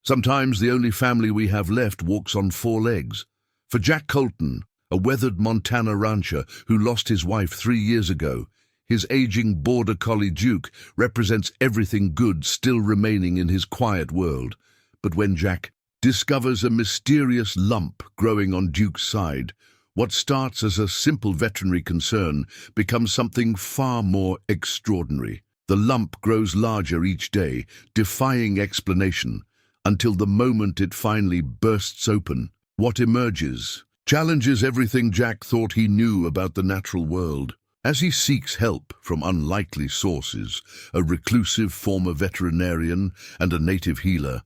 Sometimes the only family we have left walks on four legs. For Jack Colton, a weathered Montana rancher who lost his wife 3 years ago, his aging border collie Duke represents everything good still remaining in his quiet world. But when Jack discovers a mysterious lump growing on Duke's side, what starts as a simple veterinary concern becomes something far more extraordinary. The lump grows larger each day, defying explanation, until the moment it finally bursts open. What emerges challenges everything Jack thought he knew about the natural world. As he seeks help from unlikely sources, a reclusive former veterinarian and a native healer,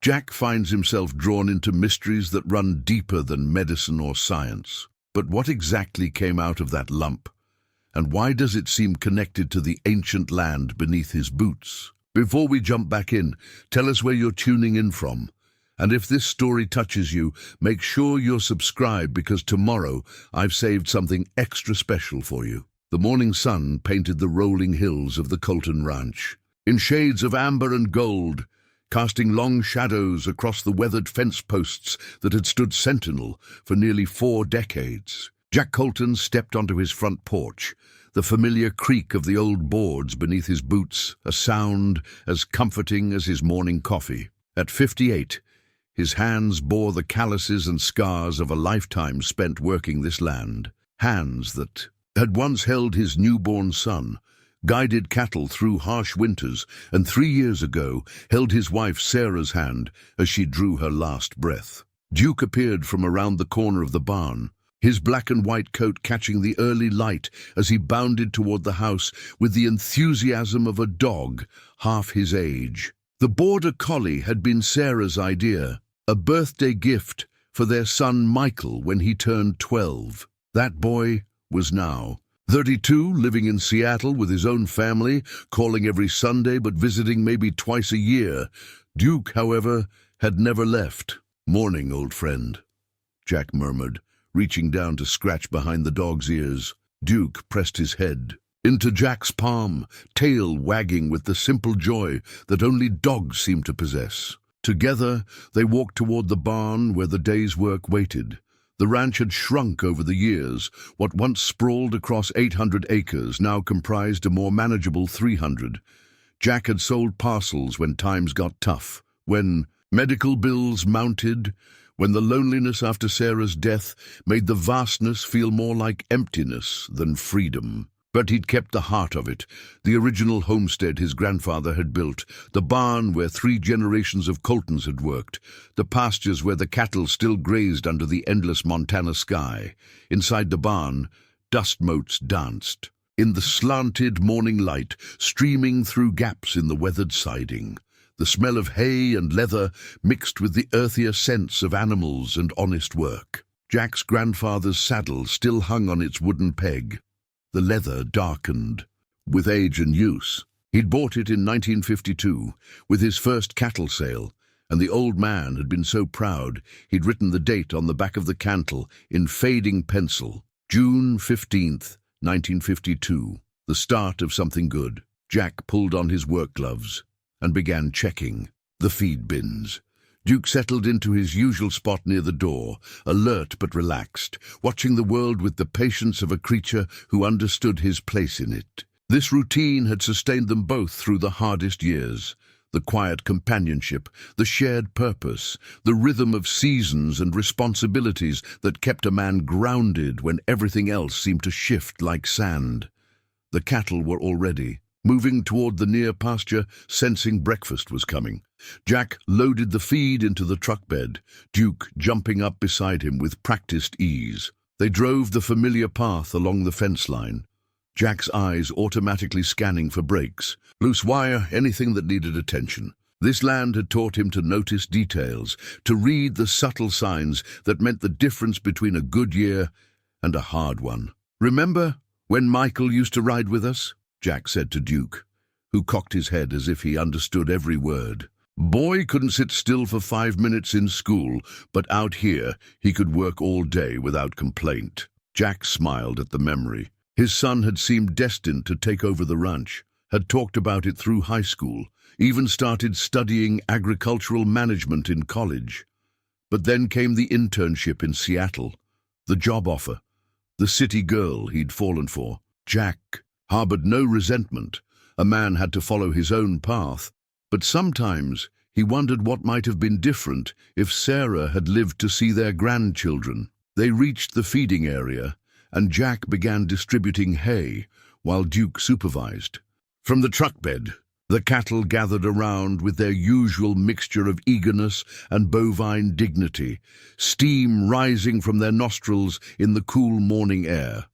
Jack finds himself drawn into mysteries that run deeper than medicine or science. But what exactly came out of that lump? And why does it seem connected to the ancient land beneath his boots? Before we jump back in, tell us where you're tuning in from. And if this story touches you, make sure you're subscribed, because tomorrow I've saved something extra special for you. The morning sun painted the rolling hills of the Colton Ranch in shades of amber and gold, casting long shadows across the weathered fence posts that had stood sentinel for nearly 4 decades. Jack Colton stepped onto his front porch, the familiar creak of the old boards beneath his boots, a sound as comforting as his morning coffee. At 58, his hands bore the calluses and scars of a lifetime spent working this land. Hands that had once held his newborn son, guided cattle through harsh winters, and 3 years ago held his wife Sarah's hand as she drew her last breath. Duke appeared from around the corner of the barn, his black and white coat catching the early light as he bounded toward the house with the enthusiasm of a dog half his age. The border collie had been Sarah's idea, a birthday gift for their son Michael when he turned 12. That boy was now 32, living in Seattle with his own family, calling every Sunday but visiting maybe twice a year. Duke, however, had never left. "Morning, old friend," Jack murmured, reaching down to scratch behind the dog's ears. Duke pressed his head into Jack's palm, tail wagging with the simple joy that only dogs seem to possess. Together, they walked toward the barn where the day's work waited. The ranch had shrunk over the years. What once sprawled across 800 acres now comprised a more manageable 300. Jack had sold parcels when times got tough, when medical bills mounted, when the loneliness after Sarah's death made the vastness feel more like emptiness than freedom. But he'd kept the heart of it, the original homestead his grandfather had built, the barn where 3 generations of Coltons had worked, the pastures where the cattle still grazed under the endless Montana sky. Inside the barn, dust motes danced, in the slanted morning light streaming through gaps in the weathered siding. The smell of hay and leather mixed with the earthier scents of animals and honest work. Jack's grandfather's saddle still hung on its wooden peg, the leather darkened with age and use. He'd bought it in 1952 with his first cattle sale, and the old man had been so proud he'd written the date on the back of the cantle in fading pencil. June 15th, 1952, the start of something good. Jack pulled on his work gloves and began checking the feed bins. Duke settled into his usual spot near the door, alert but relaxed, watching the world with the patience of a creature who understood his place in it. This routine had sustained them both through the hardest years. The quiet companionship, the shared purpose, the rhythm of seasons and responsibilities that kept a man grounded when everything else seemed to shift like sand. The cattle were already moving toward the near pasture, sensing breakfast was coming. Jack loaded the feed into the truck bed, Duke jumping up beside him with practiced ease. They drove the familiar path along the fence line, Jack's eyes automatically scanning for breaks, loose wire, anything that needed attention. This land had taught him to notice details, to read the subtle signs that meant the difference between a good year and a hard one. "Remember when Michael used to ride with us?" Jack said to Duke, who cocked his head as if he understood every word. "Boy couldn't sit still for 5 minutes in school, but out here he could work all day without complaint." Jack smiled at the memory. His son had seemed destined to take over the ranch, had talked about it through high school, even started studying agricultural management in college. But then came the internship in Seattle, the job offer, the city girl he'd fallen for. Jack harbored no resentment. A man had to follow his own path, but sometimes he wondered what might have been different if Sarah had lived to see their grandchildren. They reached the feeding area, and Jack began distributing hay while Duke supervised. From the truck bed, the cattle gathered around with their usual mixture of eagerness and bovine dignity, steam rising from their nostrils in the cool morning air.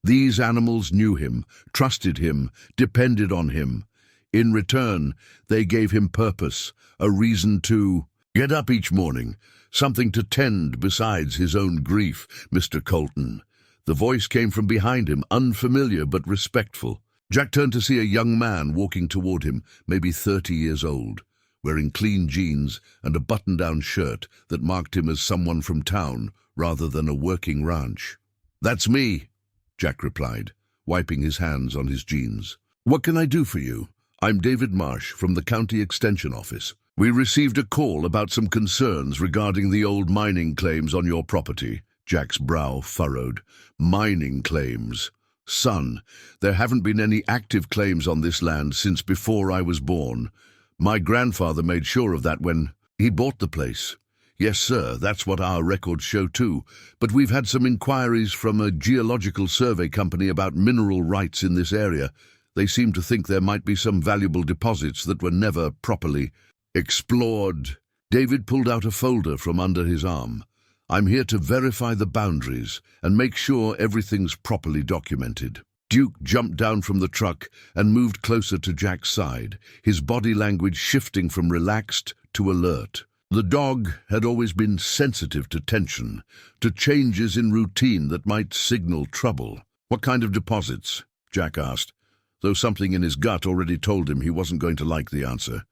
These animals knew him, trusted him, depended on him. In return, they gave him purpose, a reason to get up each morning, something to tend besides his own grief, Mr. Colton. The voice came from behind him, unfamiliar but respectful. Jack turned to see a young man walking toward him, maybe 30 years old, wearing clean jeans and a button-down shirt that marked him as someone from town rather than a working ranch. "That's me," Jack replied, wiping his hands on his jeans. "What can I do for you? I'm David Marsh from the County Extension Office. We received a call about some concerns regarding the old mining claims on your property." Jack's brow furrowed. "Mining claims? Son, there haven't been any active claims on this land since before I was born. My grandfather made sure of that when he bought the place. Yes, sir, that's what our records show too. But we've had some inquiries from a geological survey company about mineral rights in this area. They seem to think there might be some valuable deposits that were never properly explored." David pulled out a folder from under his arm. "I'm here to verify the boundaries and make sure everything's properly documented." Duke jumped down from the truck and moved closer to Jack's side, his body language shifting from relaxed to alert. The dog had always been sensitive to tension, to changes in routine that might signal trouble. "What kind of deposits?" Jack asked, though something in his gut already told him he wasn't going to like the answer.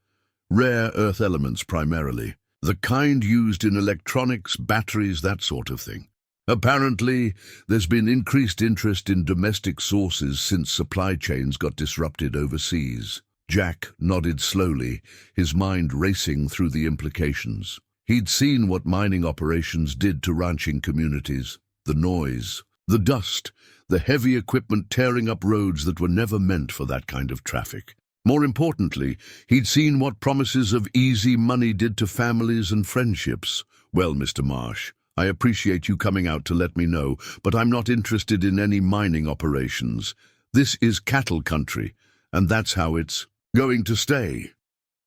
"Rare earth elements primarily. The kind used in electronics, batteries, that sort of thing. Apparently, there's been increased interest in domestic sources since supply chains got disrupted overseas." Jack nodded slowly, his mind racing through the implications. He'd seen what mining operations did to ranching communities. The noise, the dust, the heavy equipment tearing up roads that were never meant for that kind of traffic. More importantly, he'd seen what promises of easy money did to families and friendships. "Well, Mr. Marsh, I appreciate you coming out to let me know, but I'm not interested in any mining operations. This is cattle country, and that's how it's going to stay."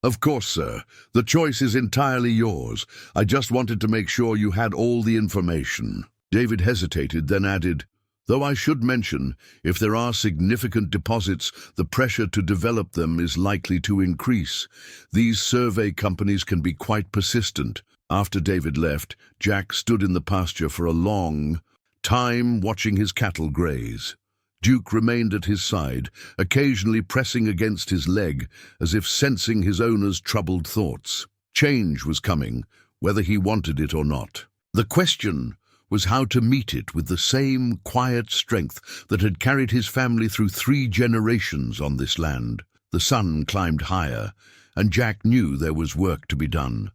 "Of course, sir. The choice is entirely yours. I just wanted to make sure you had all the information." David hesitated, then added, "Though I should mention, if there are significant deposits, the pressure to develop them is likely to increase. These survey companies can be quite persistent." After David left, Jack stood in the pasture for a long time watching his cattle graze. Duke remained at his side, occasionally pressing against his leg, as if sensing his owner's troubled thoughts. Change was coming, whether he wanted it or not. The question was how to meet it with the same quiet strength that had carried his family through 3 generations on this land. The sun climbed higher, and Jack knew there was work to be done.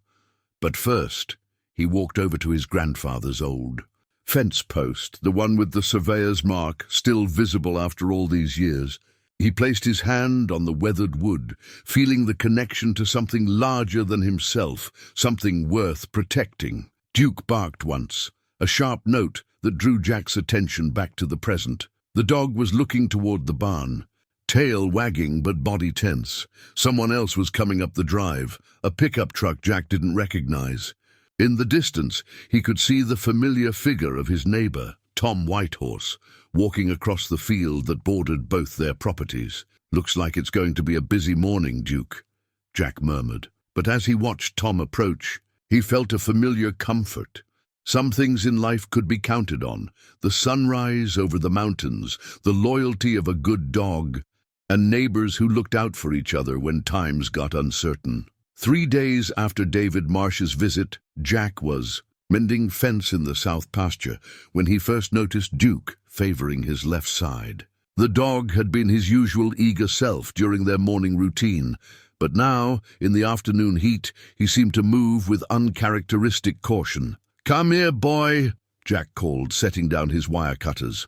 But first, he walked over to his grandfather's old fence post, the one with the surveyor's mark, still visible after all these years. He placed his hand on the weathered wood, feeling the connection to something larger than himself, something worth protecting. Duke barked once, a sharp note that drew Jack's attention back to the present. The dog was looking toward the barn, tail wagging but body tense. Someone else was coming up the drive, a pickup truck Jack didn't recognize. In the distance, he could see the familiar figure of his neighbor, Tom Whitehorse, walking across the field that bordered both their properties. "Looks like it's going to be a busy morning, Duke," Jack murmured. But as he watched Tom approach, he felt a familiar comfort. Some things in life could be counted on: the sunrise over the mountains, the loyalty of a good dog, and neighbors who looked out for each other when times got uncertain. 3 days after David Marsh's visit, Jack was mending fence in the south pasture when he first noticed Duke favoring his left side. The dog had been his usual eager self during their morning routine, but now, in the afternoon heat, he seemed to move with uncharacteristic caution. "Come here, boy," Jack called, setting down his wire cutters.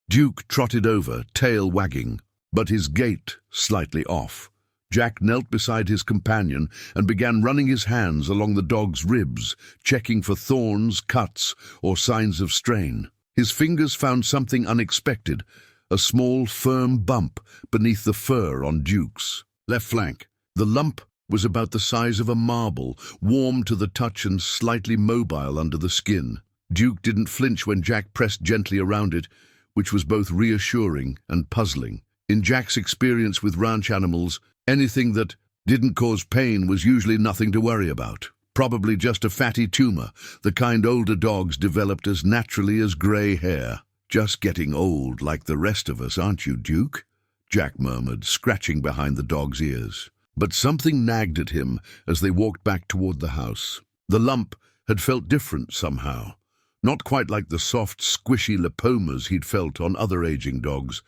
Duke trotted over, tail wagging, but his gait slightly off. Jack knelt beside his companion and began running his hands along the dog's ribs, checking for thorns, cuts, or signs of strain. His fingers found something unexpected, a small, firm bump beneath the fur on Duke's left flank. The lump was about the size of a marble, warm to the touch and slightly mobile under the skin. Duke didn't flinch when Jack pressed gently around it, which was both reassuring and puzzling. In Jack's experience with ranch animals, anything that didn't cause pain was usually nothing to worry about. Probably just a fatty tumor, the kind older dogs developed as naturally as grey hair. "Just getting old like the rest of us, aren't you, Duke?" Jack murmured, scratching behind the dog's ears. But something nagged at him as they walked back toward the house. The lump had felt different somehow. Not quite like the soft, squishy lipomas he'd felt on other aging dogs.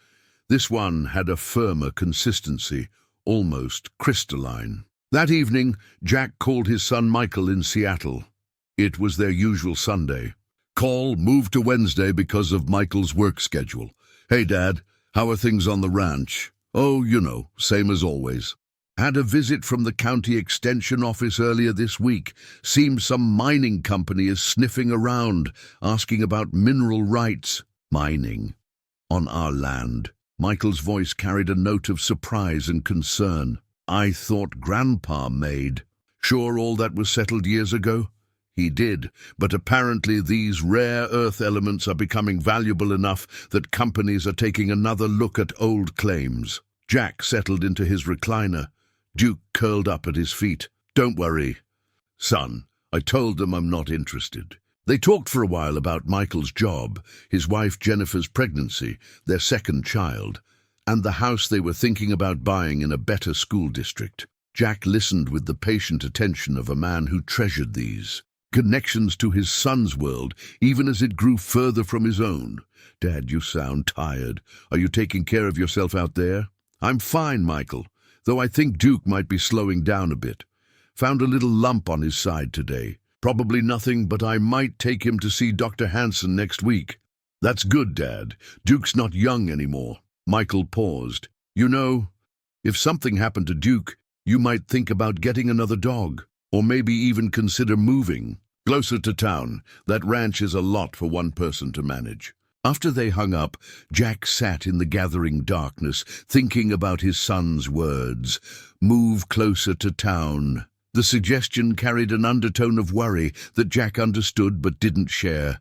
This one had a firmer consistency, almost crystalline. That evening, Jack called his son Michael in Seattle. It was their usual Sunday. Call moved to Wednesday because of Michael's work schedule. "Hey, Dad, how are things on the ranch?" "Oh, you know, same as always." "Had a visit from the county extension office earlier this week. Seems some mining company is sniffing around, asking about mineral rights." "Mining? On our land?" Michael's voice carried a note of surprise and concern. "I thought Grandpa made. Sure all that was settled years ago?" "He did, but apparently these rare earth elements are becoming valuable enough that companies are taking another look at old claims." Jack settled into his recliner. Duke curled up at his feet. "Don't worry, son. I told them I'm not interested." They talked for a while about Michael's job, his wife Jennifer's pregnancy, their second child, and the house they were thinking about buying in a better school district. Jack listened with the patient attention of a man who treasured these connections to his son's world, even as it grew further from his own. "Dad, you sound tired. Are you taking care of yourself out there?" "I'm fine, Michael, though I think Duke might be slowing down a bit. Found a little lump on his side today. Probably nothing, but I might take him to see Dr. Hansen next week." "That's good, Dad. Duke's not young anymore." Michael paused. "You know, if something happened to Duke, you might think about getting another dog, or maybe even consider moving closer to town. That ranch is a lot for one person to manage." After they hung up, Jack sat in the gathering darkness, thinking about his son's words. Move closer to town. The suggestion carried an undertone of worry that Jack understood but didn't share.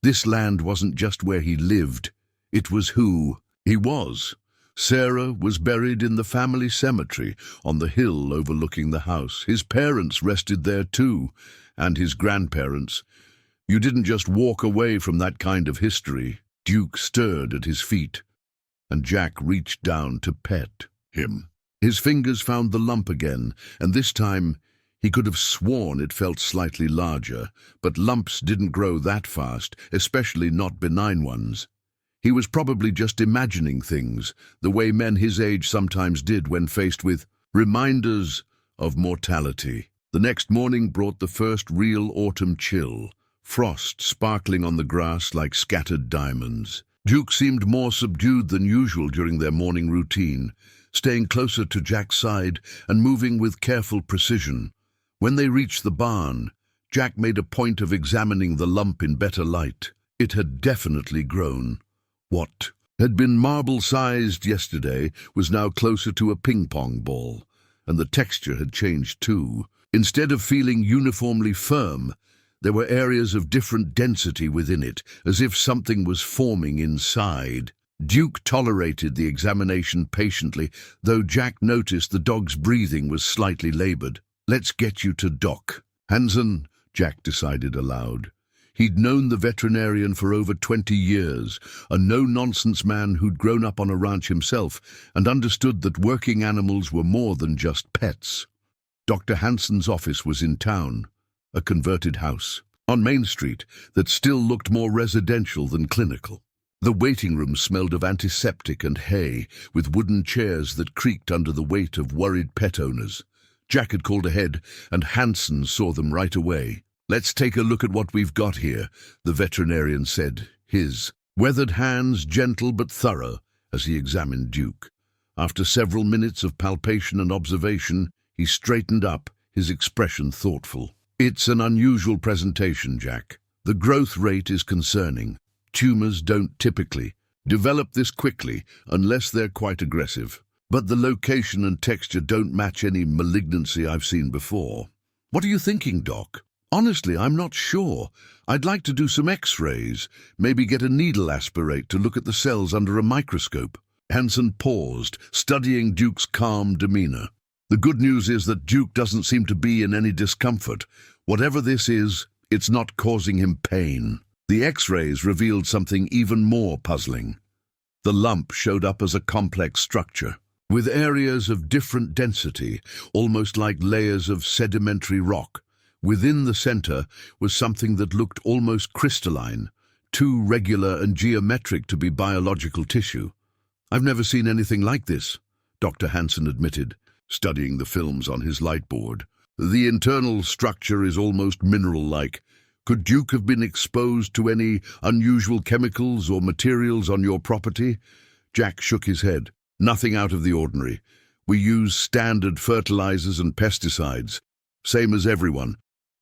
This land wasn't just where he lived. It was who he was. Sarah was buried in the family cemetery on the hill overlooking the house. His parents rested there too, and his grandparents. You didn't just walk away from that kind of history. Duke stirred at his feet, and Jack reached down to pet him. His fingers found the lump again, and this time he could have sworn it felt slightly larger, but lumps didn't grow that fast, especially not benign ones. He was probably just imagining things, the way men his age sometimes did when faced with reminders of mortality. The next morning brought the first real autumn chill, frost sparkling on the grass like scattered diamonds. Duke seemed more subdued than usual during their morning routine, staying closer to Jack's side and moving with careful precision. When they reached the barn, Jack made a point of examining the lump in better light. It had definitely grown. What had been marble-sized yesterday was now closer to a ping-pong ball, and the texture had changed too. Instead of feeling uniformly firm, there were areas of different density within it, as if something was forming inside. Duke tolerated the examination patiently, though Jack noticed the dog's breathing was slightly labored. "Let's get you to Doc Hansen," Jack decided aloud. He'd known the veterinarian for over 20 years, a no-nonsense man who'd grown up on a ranch himself and understood that working animals were more than just pets. Dr. Hansen's office was in town, a converted house on Main Street that still looked more residential than clinical. The waiting room smelled of antiseptic and hay, with wooden chairs that creaked under the weight of worried pet owners. Jack had called ahead, and Hansen saw them right away. "Let's take a look at what we've got here," the veterinarian said, his weathered hands gentle but thorough as he examined Duke. After several minutes of palpation and observation, he straightened up, his expression thoughtful. "It's an unusual presentation, Jack. The growth rate is concerning. Tumors don't typically develop this quickly unless they're quite aggressive. But the location and texture don't match any malignancy I've seen before." "What are you thinking, Doc?" "Honestly, I'm not sure. I'd like to do some X-rays, maybe get a needle aspirate to look at the cells under a microscope." Hansen paused, studying Duke's calm demeanor. "The good news is that Duke doesn't seem to be in any discomfort. Whatever this is, it's not causing him pain." The X-rays revealed something even more puzzling. The lump showed up as a complex structure, with areas of different density, almost like layers of sedimentary rock. Within the center was something that looked almost crystalline, too regular and geometric to be biological tissue. "I've never seen anything like this," Dr. Hansen admitted, studying the films on his light board. "The internal structure is almost mineral-like. Could Duke have been exposed to any unusual chemicals or materials on your property?" Jack shook his head. "Nothing out of the ordinary. We use standard fertilizers and pesticides, same as everyone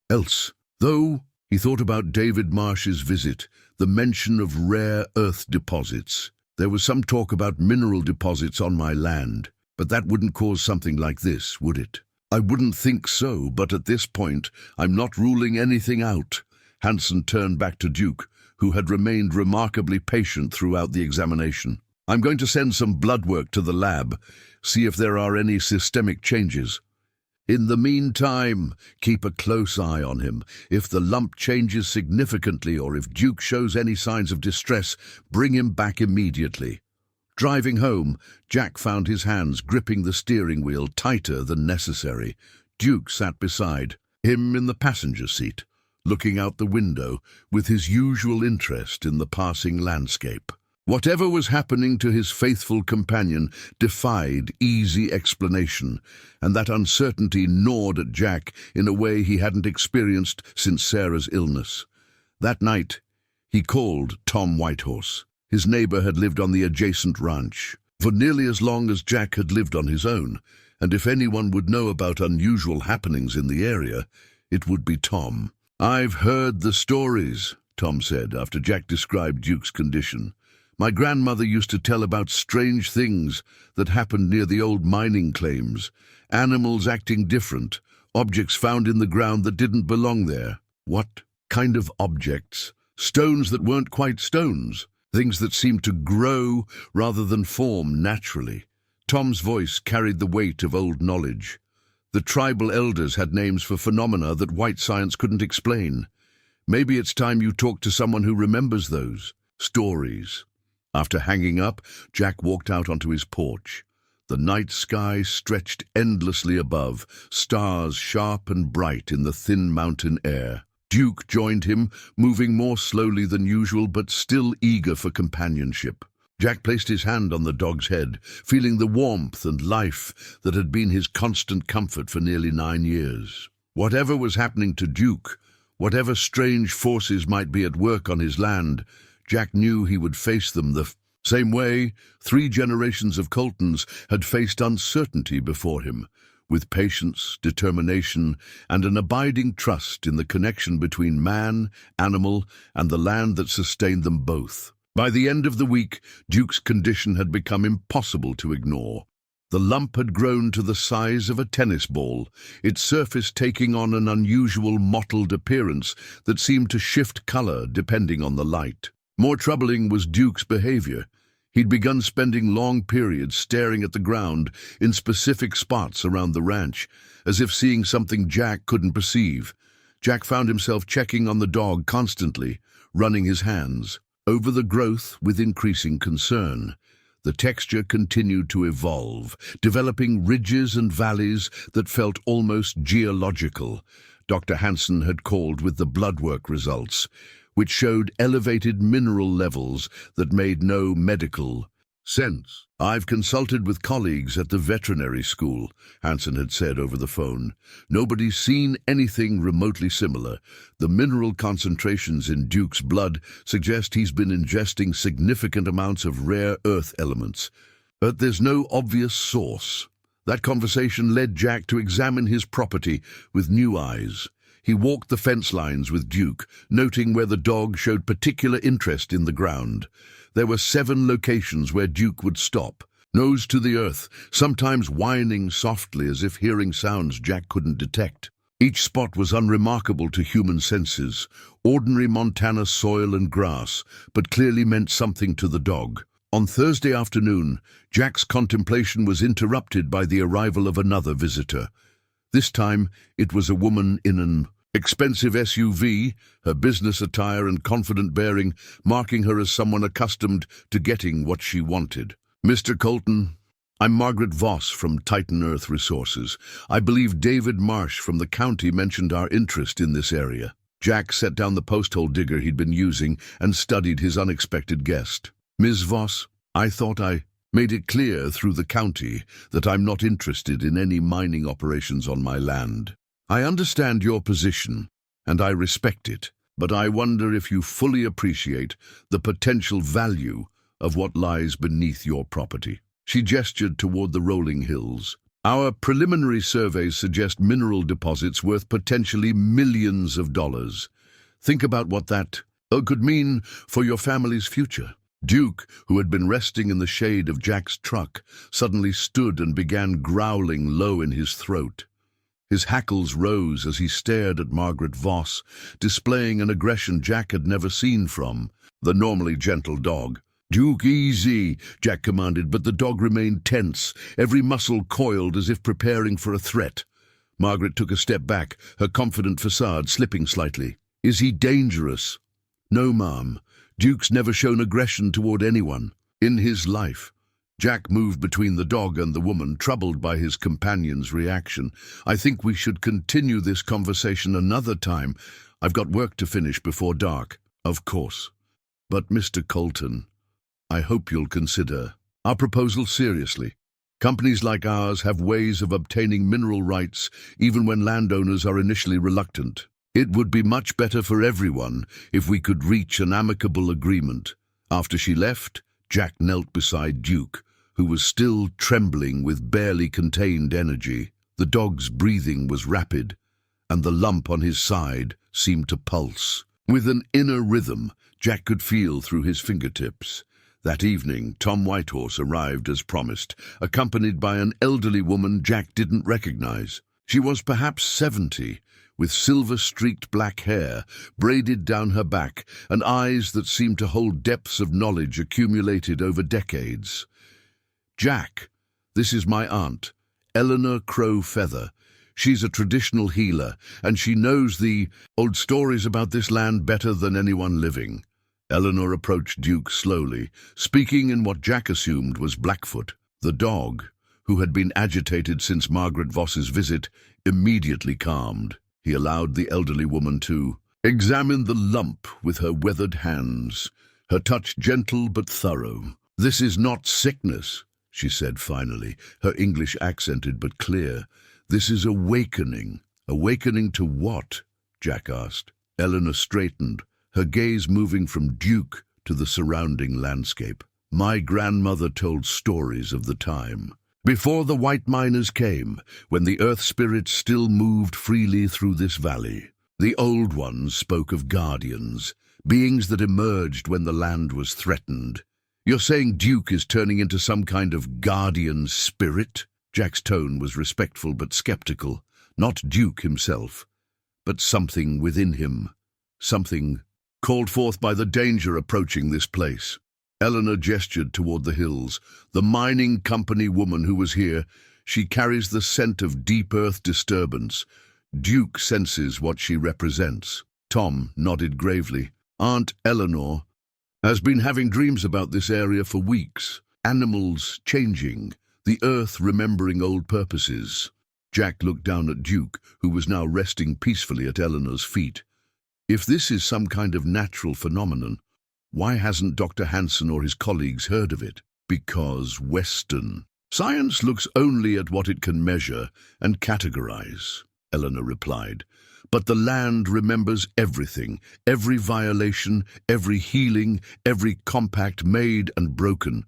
else." Though he thought about David Marsh's visit, the mention of rare earth deposits. "There was some talk about mineral deposits on my land, but that wouldn't cause something like this, would it?" "I wouldn't think so, but at this point, I'm not ruling anything out." Hansen turned back to Duke, who had remained remarkably patient throughout the examination. "I'm going to send some blood work to the lab, see if there are any systemic changes. In the meantime, keep a close eye on him. If the lump changes significantly or if Duke shows any signs of distress, bring him back immediately." Driving home, Jack found his hands gripping the steering wheel tighter than necessary. Duke sat beside him in the passenger seat, looking out the window with his usual interest in the passing landscape. Whatever was happening to his faithful companion defied easy explanation, and that uncertainty gnawed at Jack in a way he hadn't experienced since Sarah's illness. That night, he called Tom Whitehorse. His neighbor had lived on the adjacent ranch for nearly as long as Jack had lived on his own, and if anyone would know about unusual happenings in the area, it would be Tom. "I've heard the stories," Tom said after Jack described Duke's condition. "My grandmother used to tell about strange things that happened near the old mining claims, animals acting different, objects found in the ground that didn't belong there." "What kind of objects?" "Stones that weren't quite stones, things that seemed to grow rather than form naturally." Tom's voice carried the weight of old knowledge. The tribal elders had names for phenomena that white science couldn't explain. Maybe it's time you talk to someone who remembers those stories. After hanging up, Jack walked out onto his porch. The night sky stretched endlessly above, stars sharp and bright in the thin mountain air. Duke joined him, moving more slowly than usual but still eager for companionship. Jack placed his hand on the dog's head, feeling the warmth and life that had been his constant comfort for nearly 9 years. Whatever was happening to Duke, whatever strange forces might be at work on his land, Jack knew he would face them the same way 3 generations of Coltons had faced uncertainty before him, with patience, determination, and an abiding trust in the connection between man, animal, and the land that sustained them both. By the end of the week, Duke's condition had become impossible to ignore. The lump had grown to the size of a tennis ball, its surface taking on an unusual mottled appearance that seemed to shift color depending on the light. More troubling was Duke's behavior. He'd begun spending long periods staring at the ground in specific spots around the ranch, as if seeing something Jack couldn't perceive. Jack found himself checking on the dog constantly, running his hands over the growth with increasing concern. The texture continued to evolve, developing ridges and valleys that felt almost geological. Dr. Hansen had called with the blood work results, which showed elevated mineral levels that made no medical sense. "I've consulted with colleagues at the veterinary school," Hansen had said over the phone. "Nobody's seen anything remotely similar. The mineral concentrations in Duke's blood suggest he's been ingesting significant amounts of rare earth elements. But there's no obvious source." That conversation led Jack to examine his property with new eyes. He walked the fence lines with Duke, noting where the dog showed particular interest in the ground. There were 7 locations where Duke would stop, nose to the earth, sometimes whining softly as if hearing sounds Jack couldn't detect. Each spot was unremarkable to human senses, ordinary Montana soil and grass, but clearly meant something to the dog. On Thursday afternoon, Jack's contemplation was interrupted by the arrival of another visitor. This time, it was a woman in an expensive SUV, her business attire and confident bearing marking her as someone accustomed to getting what she wanted. "Mr. Colton, I'm Margaret Voss from Titan Earth Resources. I believe David Marsh from the county mentioned our interest in this area." Jack set down the post-hole digger he'd been using and studied his unexpected guest. "Ms. Voss, I thought I made it clear through the county that I'm not interested in any mining operations on my land. I understand your position, and I respect it, but I wonder if you fully appreciate the potential value of what lies beneath your property." She gestured toward the rolling hills. "Our preliminary surveys suggest mineral deposits worth potentially millions of dollars. Think about what that could mean for your family's future." Duke, who had been resting in the shade of Jack's truck, suddenly stood and began growling low in his throat. His hackles rose as he stared at Margaret Voss, displaying an aggression Jack had never seen from the normally gentle dog. "Duke, easy," Jack commanded, but the dog remained tense, every muscle coiled as if preparing for a threat. Margaret took a step back, her confident facade slipping slightly. "Is he dangerous?" "No, ma'am. Duke's never shown aggression toward anyone in his life." Jack moved between the dog and the woman, troubled by his companion's reaction. "I think we should continue this conversation another time. I've got work to finish before dark." "Of course. But, Mr. Colton, I hope you'll consider our proposal seriously. Companies like ours have ways of obtaining mineral rights even when landowners are initially reluctant. It would be much better for everyone if we could reach an amicable agreement." After she left, Jack knelt beside Duke, who was still trembling with barely contained energy. The dog's breathing was rapid, and the lump on his side seemed to pulse. With an inner rhythm, Jack could feel through his fingertips. That evening, Tom Whitehorse arrived as promised, accompanied by an elderly woman Jack didn't recognize. She was perhaps 70, with silver-streaked black hair braided down her back and eyes that seemed to hold depths of knowledge accumulated over decades. "Jack, this is my aunt, Eleanor Crow Feather. She's a traditional healer, and she knows the old stories about this land better than anyone living." Eleanor approached Duke slowly, speaking in what Jack assumed was Blackfoot. The dog, who had been agitated since Margaret Voss's visit, immediately calmed. He allowed the elderly woman to examine the lump with her weathered hands, her touch gentle but thorough. "This is not sickness," she said finally, her English accented but clear. "This is awakening." "Awakening to what?" Jack asked. Eleanor straightened, her gaze moving from Duke to the surrounding landscape. "My grandmother told stories of the time before the white miners came, when the earth spirits still moved freely through this valley. The old ones spoke of guardians, beings that emerged when the land was threatened." "You're saying Duke is turning into some kind of guardian spirit?" Jack's tone was respectful but skeptical. Not Duke himself, but something within him, something called forth by the danger approaching this place. Eleanor gestured toward the hills. "The mining company woman who was here, she carries the scent of deep earth disturbance. Duke senses what she represents." Tom nodded gravely. "Aunt Eleanor has been having dreams about this area for weeks. Animals changing, the earth remembering old purposes." Jack looked down at Duke, who was now resting peacefully at Eleanor's feet. If this is some kind of natural phenomenon, why hasn't Dr. Hansen or his colleagues heard of it? Because Western. Science looks only at what it can measure and categorize, Eleanor replied. But the land remembers everything, every violation, every healing, every compact made and broken.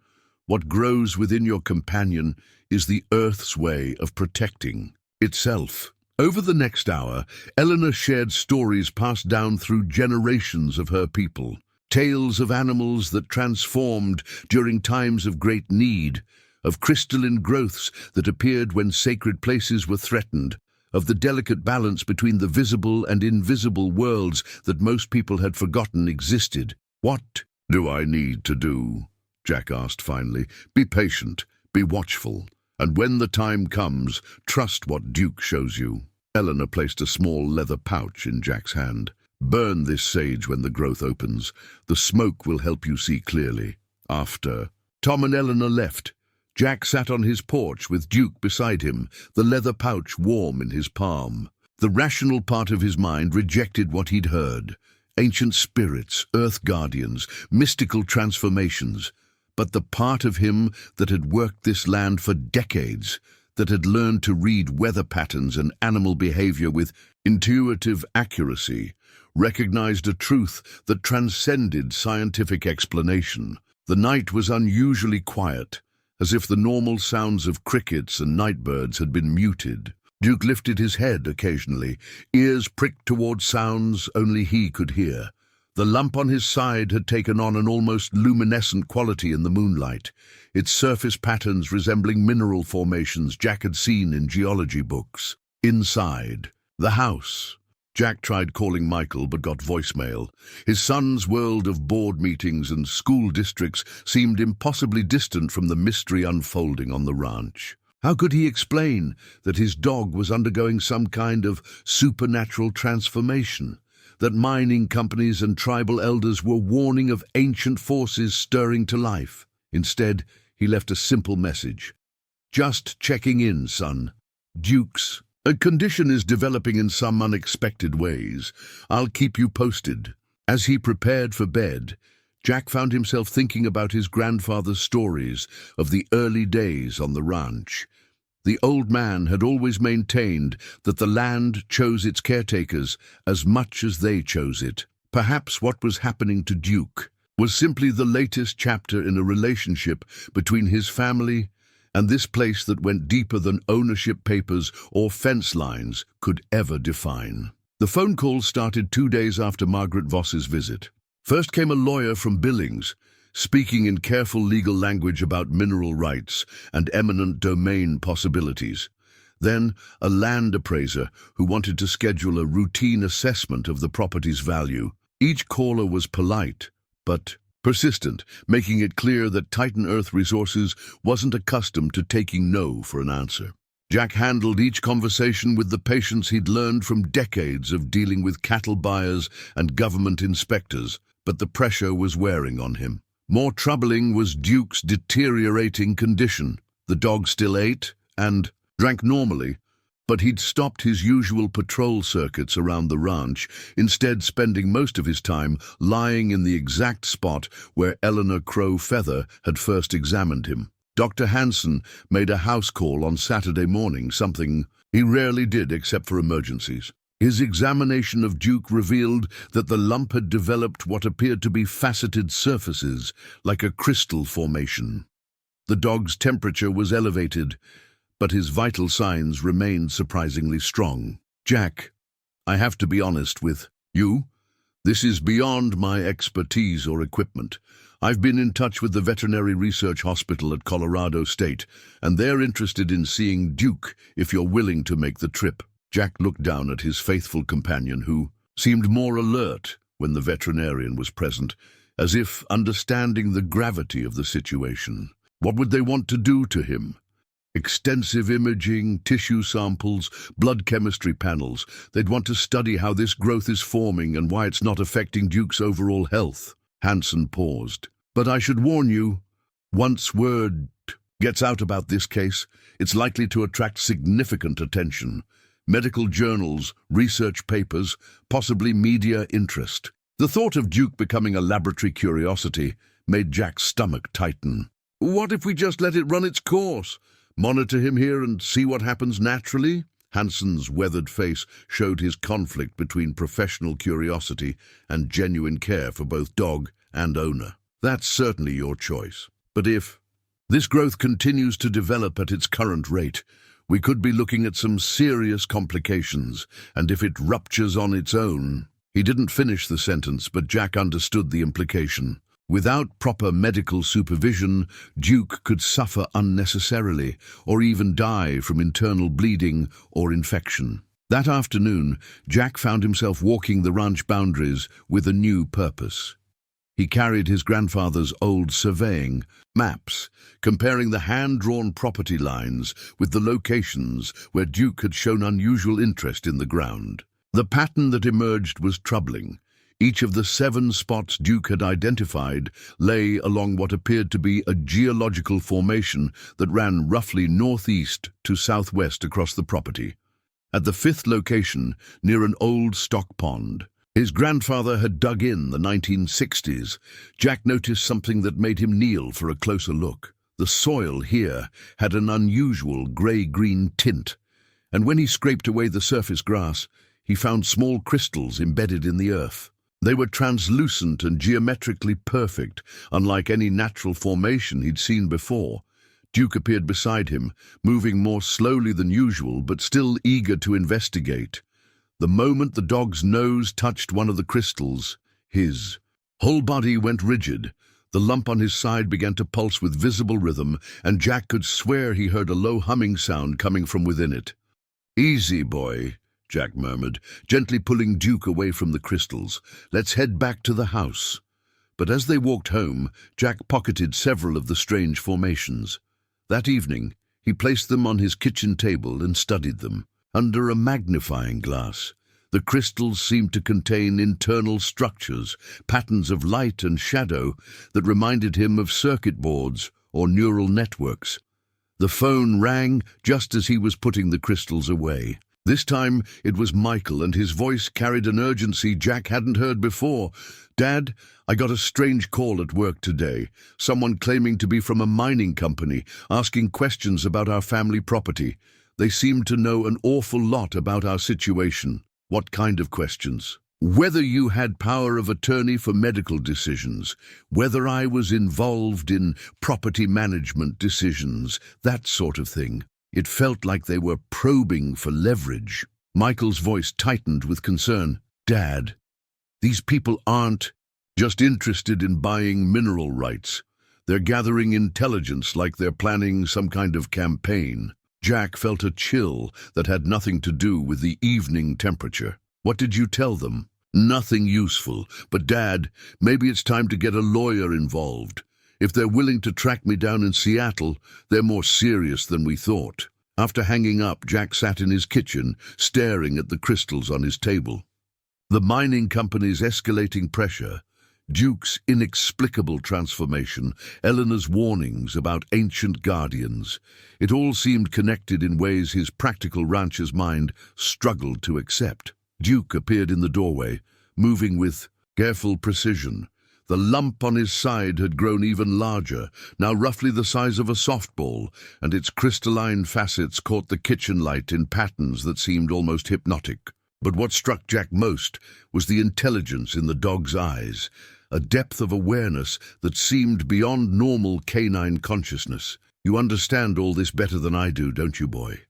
What grows within your companion is the Earth's way of protecting itself. Over the next hour, Eleanor shared stories passed down through generations of her people. Tales of animals that transformed during times of great need, of crystalline growths that appeared when sacred places were threatened, of the delicate balance between the visible and invisible worlds that most people had forgotten existed. "What do I need to do?" Jack asked finally. "Be patient, be watchful, and when the time comes, trust what Duke shows you." Eleanor placed a small leather pouch in Jack's hand. "Burn this sage when the growth opens. The smoke will help you see clearly." After Tom and Eleanor left, Jack sat on his porch with Duke beside him, the leather pouch warm in his palm. The rational part of his mind rejected what he'd heard. Ancient spirits, earth guardians, mystical transformations. But the part of him that had worked this land for decades, that had learned to read weather patterns and animal behavior with intuitive accuracy, recognized a truth that transcended scientific explanation. The night was unusually quiet, as if the normal sounds of crickets and nightbirds had been muted. Duke lifted his head occasionally, ears pricked toward sounds only he could hear. The lump on his side had taken on an almost luminescent quality in the moonlight, its surface patterns resembling mineral formations Jack had seen in geology books. Inside, the house. Jack tried calling Michael but got voicemail. His son's world of board meetings and school districts seemed impossibly distant from the mystery unfolding on the ranch. How could he explain that his dog was undergoing some kind of supernatural transformation, that mining companies and tribal elders were warning of ancient forces stirring to life? Instead, he left a simple message. "Just checking in, son. Duke's a condition is developing in some unexpected ways. I'll keep you posted." As he prepared for bed, Jack found himself thinking about his grandfather's stories of the early days on the ranch. The old man had always maintained that the land chose its caretakers as much as they chose it. Perhaps what was happening to Duke was simply the latest chapter in a relationship between his family and this place that went deeper than ownership papers or fence lines could ever define. The phone call started 2 days after Margaret Voss's visit. First came a lawyer from Billings, speaking in careful legal language about mineral rights and eminent domain possibilities. Then a land appraiser who wanted to schedule a routine assessment of the property's value. Each caller was polite, but persistent, making it clear that Titan Earth Resources wasn't accustomed to taking no for an answer. Jack handled each conversation with the patience he'd learned from decades of dealing with cattle buyers and government inspectors, but the pressure was wearing on him. More troubling was Duke's deteriorating condition. The dog still ate and drank normally, but he'd stopped his usual patrol circuits around the ranch, instead spending most of his time lying in the exact spot where Eleanor Crow Feather had first examined him. Dr. Hansen made a house call on Saturday morning, something he rarely did except for emergencies. His examination of Duke revealed that the lump had developed what appeared to be faceted surfaces, like a crystal formation. The dog's temperature was elevated, but his vital signs remained surprisingly strong. "Jack, I have to be honest with you. This is beyond my expertise or equipment. I've been in touch with the Veterinary Research Hospital at Colorado State, and they're interested in seeing Duke if you're willing to make the trip." Jack looked down at his faithful companion, who seemed more alert when the veterinarian was present, as if understanding the gravity of the situation. What would they want to do to him? Extensive imaging, tissue samples, blood chemistry panels. They'd want to study how this growth is forming and why it's not affecting Duke's overall health. Hansen paused. "But I should warn you, once word gets out about this case, it's likely to attract significant attention. medical journals, research papers, possibly media interest. The thought of Duke becoming a laboratory curiosity made Jack's stomach tighten. What if we just let it run its course? Monitor him here and see what happens naturally? Hanson's weathered face showed his conflict between professional curiosity and genuine care for both dog and owner. That's certainly your choice. But if this growth continues to develop at its current rate, we could be looking at some serious complications, and if it ruptures on its own... He didn't finish the sentence, but Jack understood the implication. Without proper medical supervision, Duke could suffer unnecessarily, or even die from internal bleeding or infection. That afternoon, Jack found himself walking the ranch boundaries with a new purpose. He carried his grandfather's old surveying maps, comparing the hand-drawn property lines with the locations where Duke had shown unusual interest in the ground. The pattern that emerged was troubling. Each of the 7 spots Duke had identified lay along what appeared to be a geological formation that ran roughly northeast to southwest across the property. At the 5th location, near an old stock pond, his grandfather had dug in the 1960s. Jack noticed something that made him kneel for a closer look. The soil here had an unusual grey-green tint, and when he scraped away the surface grass, he found small crystals embedded in the earth. They were translucent and geometrically perfect, unlike any natural formation he'd seen before. Duke appeared beside him, moving more slowly than usual, but still eager to investigate. The moment the dog's nose touched one of the crystals, his whole body went rigid. The lump on his side began to pulse with visible rhythm, and Jack could swear he heard a low humming sound coming from within it. "Easy, boy," Jack murmured, gently pulling Duke away from the crystals. "Let's head back to the house." But as they walked home, Jack pocketed several of the strange formations. That evening, he placed them on his kitchen table and studied them. Under a magnifying glass, the crystals seemed to contain internal structures, patterns of light and shadow that reminded him of circuit boards or neural networks. The phone rang just as he was putting the crystals away. This time it was Michael, and his voice carried an urgency Jack hadn't heard before. "Dad, I got a strange call at work today. Someone claiming to be from a mining company, asking questions about our family property. They seemed to know an awful lot about our situation." "What kind of questions?" "Whether you had power of attorney for medical decisions, whether I was involved in property management decisions, that sort of thing." It felt like they were probing for leverage. Michael's voice tightened with concern. "Dad, these people aren't just interested in buying mineral rights. They're gathering intelligence like they're planning some kind of campaign." Jack felt a chill that had nothing to do with the evening temperature. "What did you tell them?" "Nothing useful. But Dad, maybe it's time to get a lawyer involved. If they're willing to track me down in Seattle, they're more serious than we thought." After hanging up, Jack sat in his kitchen, staring at the crystals on his table. The mining company's escalating pressure, Duke's inexplicable transformation, Eleanor's warnings about ancient guardians. It all seemed connected in ways his practical rancher's mind struggled to accept. Duke appeared in the doorway, moving with careful precision. The lump on his side had grown even larger, now roughly the size of a softball, and its crystalline facets caught the kitchen light in patterns that seemed almost hypnotic. But what struck Jack most was the intelligence in the dog's eyes, a depth of awareness that seemed beyond normal canine consciousness. "You understand all this better than I do, don't you, boy?"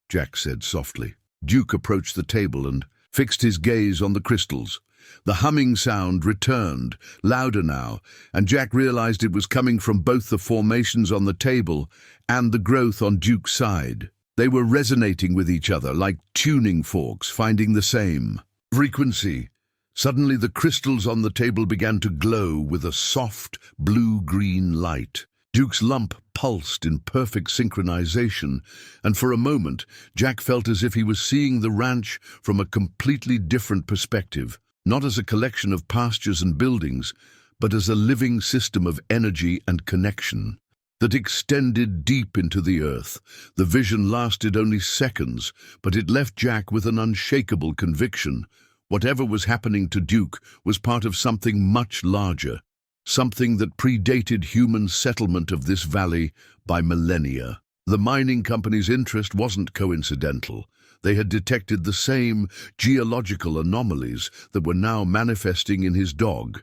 Jack said softly. Duke approached the table and fixed his gaze on the crystals. The humming sound returned, louder now, and Jack realized it was coming from both the formations on the table and the growth on Duke's side. They were resonating with each other like tuning forks, finding the same frequency. Suddenly the crystals on the table began to glow with a soft blue-green light. Duke's lump pulsed in perfect synchronization, and for a moment Jack felt as if he was seeing the ranch from a completely different perspective. Not as a collection of pastures and buildings, but as a living system of energy and connection. that extended deep into the earth. The vision lasted only seconds, but it left Jack with an unshakable conviction. Whatever was happening to Duke was part of something much larger, something that predated human settlement of this valley by millennia. The mining company's interest wasn't coincidental. They had detected the same geological anomalies that were now manifesting in his dog.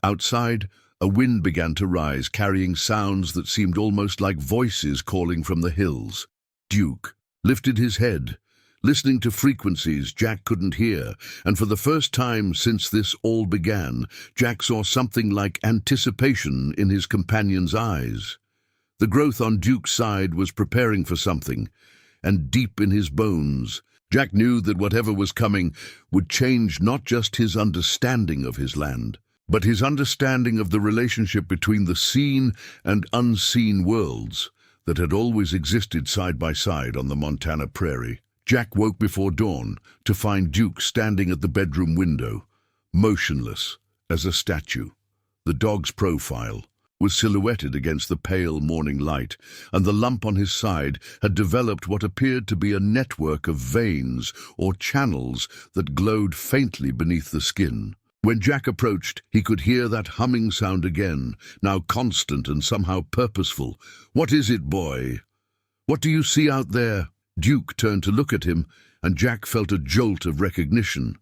Outside, a wind began to rise, carrying sounds that seemed almost like voices calling from the hills. Duke lifted his head, listening to frequencies Jack couldn't hear, and for the first time since this all began, Jack saw something like anticipation in his companion's eyes. The growth on Duke's side was preparing for something, and deep in his bones, Jack knew that whatever was coming would change not just his understanding of his land, but his understanding of the relationship between the seen and unseen worlds that had always existed side by side on the Montana prairie. Jack woke before dawn to find Duke standing at the bedroom window, motionless as a statue. The dog's profile was silhouetted against the pale morning light, and the lump on his side had developed what appeared to be a network of veins or channels that glowed faintly beneath the skin. When Jack approached, he could hear that humming sound again, now constant and somehow purposeful. "What is it, boy? What do you see out there?" Duke turned to look at him, and Jack felt a jolt of recognition.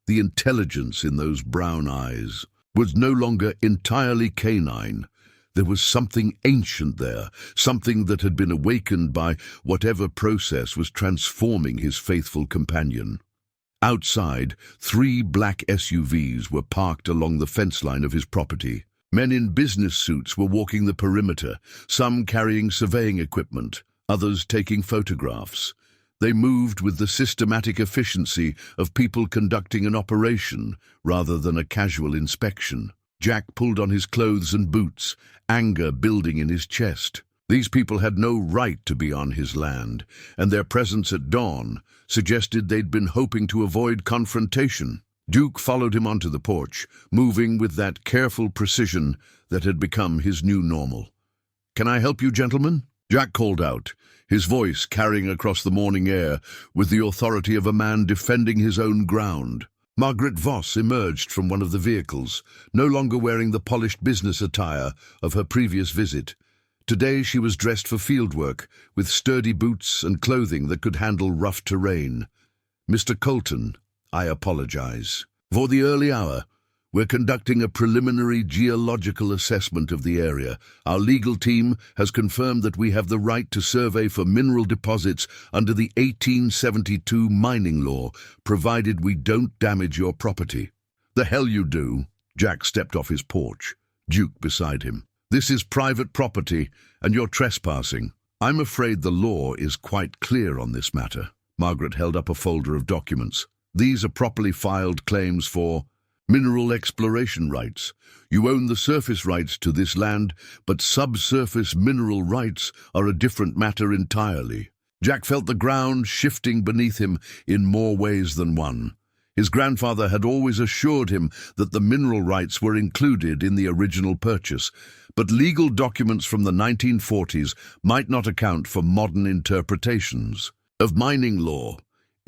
The intelligence in those brown eyes was no longer entirely canine. There was something ancient there, something that had been awakened by whatever process was transforming his faithful companion. Outside, 3 black SUVs were parked along the fence line of his property. Men in business suits were walking the perimeter, some carrying surveying equipment, others taking photographs. They moved with the systematic efficiency of people conducting an operation rather than a casual inspection. Jack pulled on his clothes and boots, anger building in his chest. These people had no right to be on his land, and their presence at dawn suggested they'd been hoping to avoid confrontation. Duke followed him onto the porch, moving with that careful precision that had become his new normal. "Can I help you, gentlemen?" Jack called out, his voice carrying across the morning air with the authority of a man defending his own ground. Margaret Voss emerged from one of the vehicles, no longer wearing the polished business attire of her previous visit. Today she was dressed for fieldwork, with sturdy boots and clothing that could handle rough terrain. "Mr. Colton, I apologize. For the early hour, we're conducting a preliminary geological assessment of the area. Our legal team has confirmed that we have the right to survey for mineral deposits under the 1872 mining law, provided we don't damage your property." "The hell you do." Jack stepped off his porch, Duke beside him. "This is private property, and you're trespassing." "I'm afraid the law is quite clear on this matter." Margaret held up a folder of documents. "These are properly filed claims for mineral exploration rights. You own the surface rights to this land, but subsurface mineral rights are a different matter entirely." Jack felt the ground shifting beneath him in more ways than one. His grandfather had always assured him that the mineral rights were included in the original purchase, but legal documents from the 1940s might not account for modern interpretations of mining law.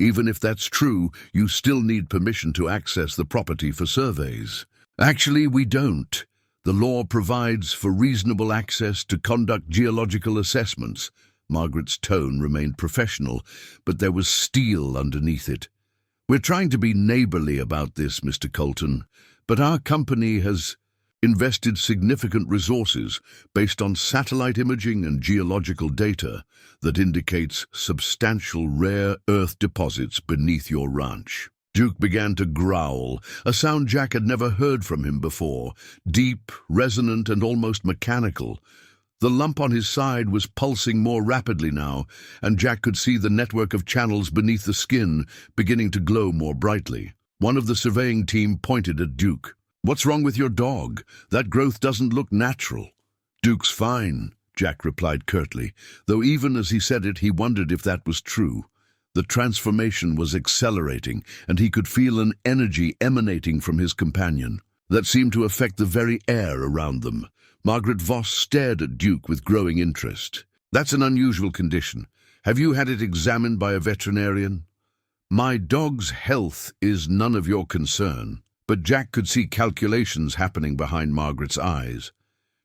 Even if that's true, you still need permission to access the property for surveys. "Actually, we don't. The law provides for reasonable access to conduct geological assessments." Margaret's tone remained professional, but there was steel underneath it. "We're trying to be neighborly about this, Mr. Colton, but our company has invested significant resources based on satellite imaging and geological data that indicates substantial rare earth deposits beneath your ranch." Duke began to growl, a sound Jack had never heard from him before, deep, resonant, and almost mechanical. The lump on his side was pulsing more rapidly now, and Jack could see the network of channels beneath the skin beginning to glow more brightly. One of the surveying team pointed at Duke. "What's wrong with your dog? That growth doesn't look natural." "Duke's fine," Jack replied curtly, though even as he said it he wondered if that was true. The transformation was accelerating, and he could feel an energy emanating from his companion. that seemed to affect the very air around them. Margaret Voss stared at Duke with growing interest. "That's an unusual condition. Have you had it examined by a veterinarian?" "My dog's health is none of your concern." But Jack could see calculations happening behind Margaret's eyes.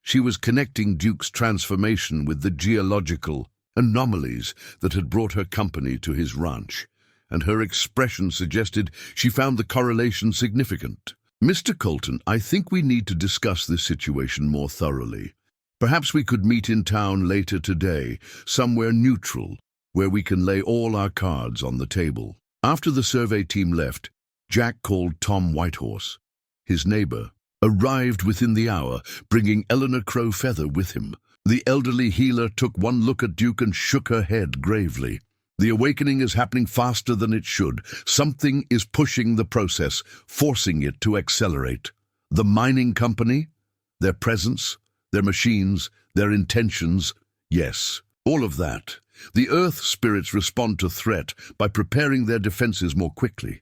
She was connecting Duke's transformation with the geological anomalies that had brought her company to his ranch, and her expression suggested she found the correlation significant. "Mr. Colton, I think we need to discuss this situation more thoroughly. Perhaps we could meet in town later today, somewhere neutral, where we can lay all our cards on the table." After the survey team left, Jack called Tom Whitehorse. His neighbor arrived within the hour, bringing Eleanor Crowfeather with him. The elderly healer took one look at Duke and shook her head gravely. "The awakening is happening faster than it should. Something is pushing the process, forcing it to accelerate. The mining company, their presence, their machines, their intentions, yes, all of that. The earth spirits respond to threat by preparing their defenses more quickly."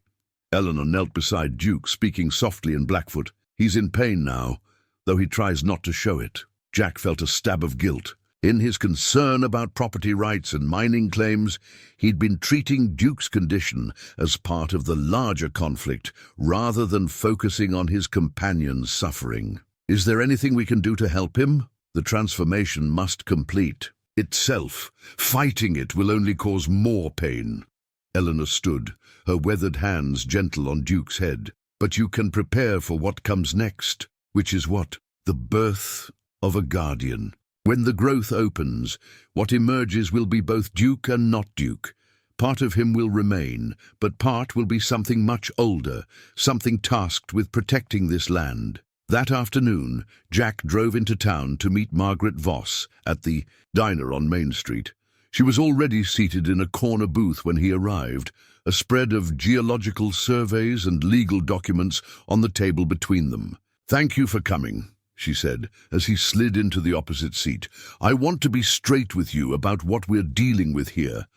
Eleanor knelt beside Duke, speaking softly in Blackfoot. "He's in pain now, though he tries not to show it." Jack felt a stab of guilt. In his concern about property rights and mining claims, he'd been treating Duke's condition as part of the larger conflict rather than focusing on his companion's suffering. "Is there anything we can do to help him? The transformation must complete itself. Fighting it will only cause more pain." Eleanor stood, her weathered hands gentle on Duke's head. "But you can prepare for what comes next." "Which is what?" "The birth of a guardian. When the growth opens, what emerges will be both Duke and not Duke. Part of him will remain, but part will be something much older, something tasked with protecting this land." That afternoon, Jack drove into town to meet Margaret Voss at the diner on Main Street. She was already seated in a corner booth when he arrived, a spread of geological surveys and legal documents on the table between them. "Thank you for coming," she said, as he slid into the opposite seat. "I want to be straight with you about what we're dealing with here."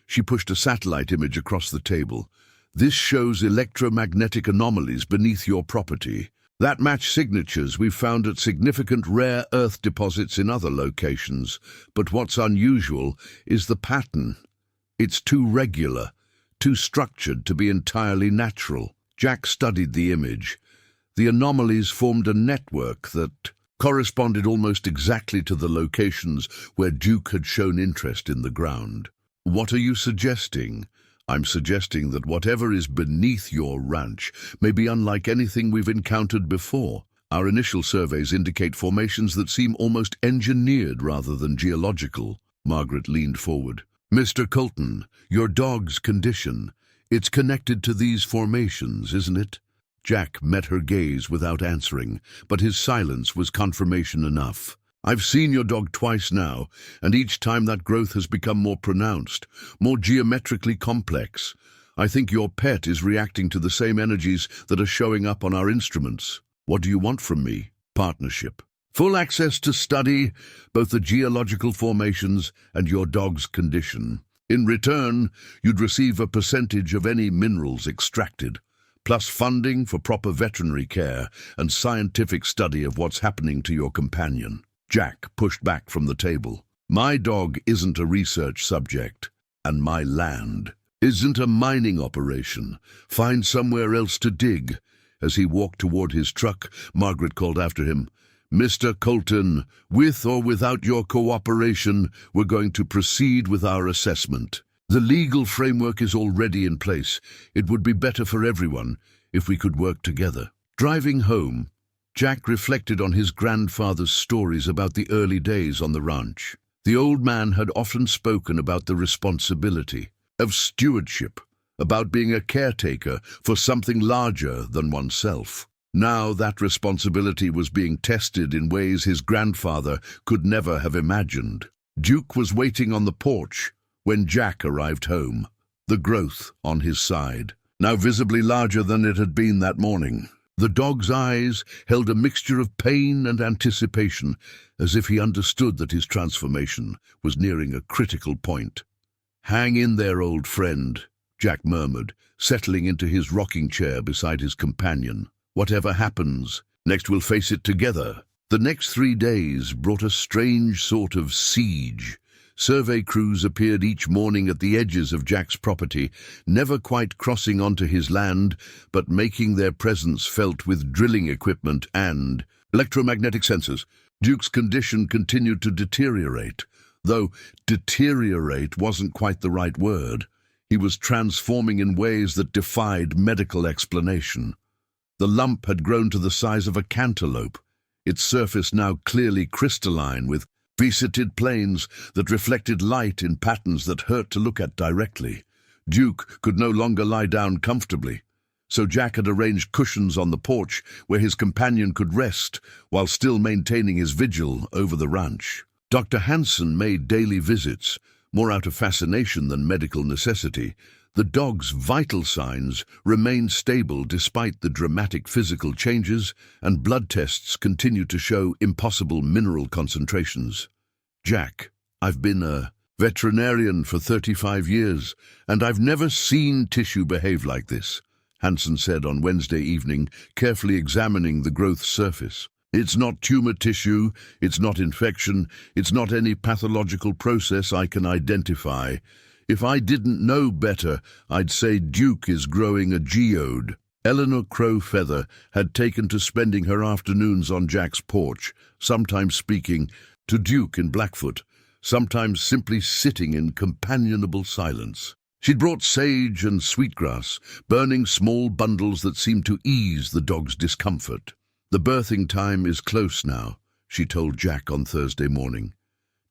She pushed a satellite image across the table. "This shows electromagnetic anomalies beneath your property that match signatures we've found at significant rare earth deposits in other locations. But what's unusual is the pattern. It's too regular, too structured to be entirely natural." Jack studied the image. The anomalies formed a network that corresponded almost exactly to the locations where Duke had shown interest in the ground. "What are you suggesting?" "I'm suggesting that whatever is beneath your ranch may be unlike anything we've encountered before. Our initial surveys indicate formations that seem almost engineered rather than geological." Margaret leaned forward. "Mr. Colton, your dog's condition, it's connected to these formations, isn't it?" Jack met her gaze without answering, but his silence was confirmation enough. "I've seen your dog twice now, and each time that growth has become more pronounced, more geometrically complex. I think your pet is reacting to the same energies that are showing up on our instruments. What do you want from me?" "Partnership. Full access to study both the geological formations and your dog's condition. In return, you'd receive a percentage of any minerals extracted, plus funding for proper veterinary care and scientific study of what's happening to your companion." Jack pushed back from the table. "My dog isn't a research subject, and my land isn't a mining operation. Find somewhere else to dig." As he walked toward his truck, Margaret called after him, "Mr. Colton, with or without your cooperation, we're going to proceed with our assessment. The legal framework is already in place. It would be better for everyone if we could work together." Driving home, Jack reflected on his grandfather's stories about the early days on the ranch. The old man had often spoken about the responsibility of stewardship, about being a caretaker for something larger than oneself. Now that responsibility was being tested in ways his grandfather could never have imagined. Duke was waiting on the porch when Jack arrived home, the growth on his side, now visibly larger than it had been that morning. The dog's eyes held a mixture of pain and anticipation, as if he understood that his transformation was nearing a critical point. "Hang in there, old friend," Jack murmured, settling into his rocking chair beside his companion. Whatever happens, next we'll face it together. The next 3 days brought a strange sort of siege. Survey crews appeared each morning at the edges of Jack's property, never quite crossing onto his land, but making their presence felt with drilling equipment and electromagnetic sensors. Duke's condition continued to deteriorate, though deteriorate wasn't quite the right word. He was transforming in ways that defied medical explanation. The lump had grown to the size of a cantaloupe, its surface now clearly crystalline with faceted planes that reflected light in patterns that hurt to look at directly. Duke could no longer lie down comfortably, so Jack had arranged cushions on the porch where his companion could rest while still maintaining his vigil over the ranch. Dr. Hansen made daily visits, more out of fascination than medical necessity. The dog's vital signs remained stable despite the dramatic physical changes, and blood tests continued to show impossible mineral concentrations. Jack, I've been a veterinarian for 35 years, and I've never seen tissue behave like this, Hansen said on Wednesday evening, carefully examining the growth surface. It's not tumor tissue, it's not infection, it's not any pathological process I can identify. If I didn't know better, I'd say Duke is growing a geode. Eleanor Crowfeather had taken to spending her afternoons on Jack's porch, sometimes speaking to Duke in Blackfoot, sometimes simply sitting in companionable silence. She'd brought sage and sweetgrass, burning small bundles that seemed to ease the dog's discomfort. The birthing time is close now, she told Jack on Thursday morning.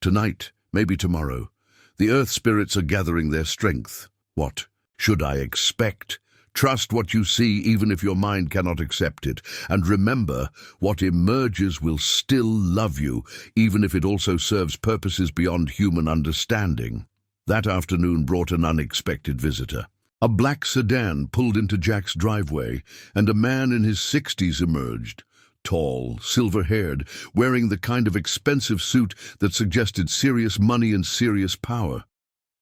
Tonight, maybe tomorrow. The earth spirits are gathering their strength. What should I expect? Trust what you see even if your mind cannot accept it. And remember, what emerges will still love you, even if it also serves purposes beyond human understanding. That afternoon brought an unexpected visitor. A black sedan pulled into Jack's driveway, and a man in his 60s emerged. Tall, silver-haired, wearing the kind of expensive suit that suggested serious money and serious power.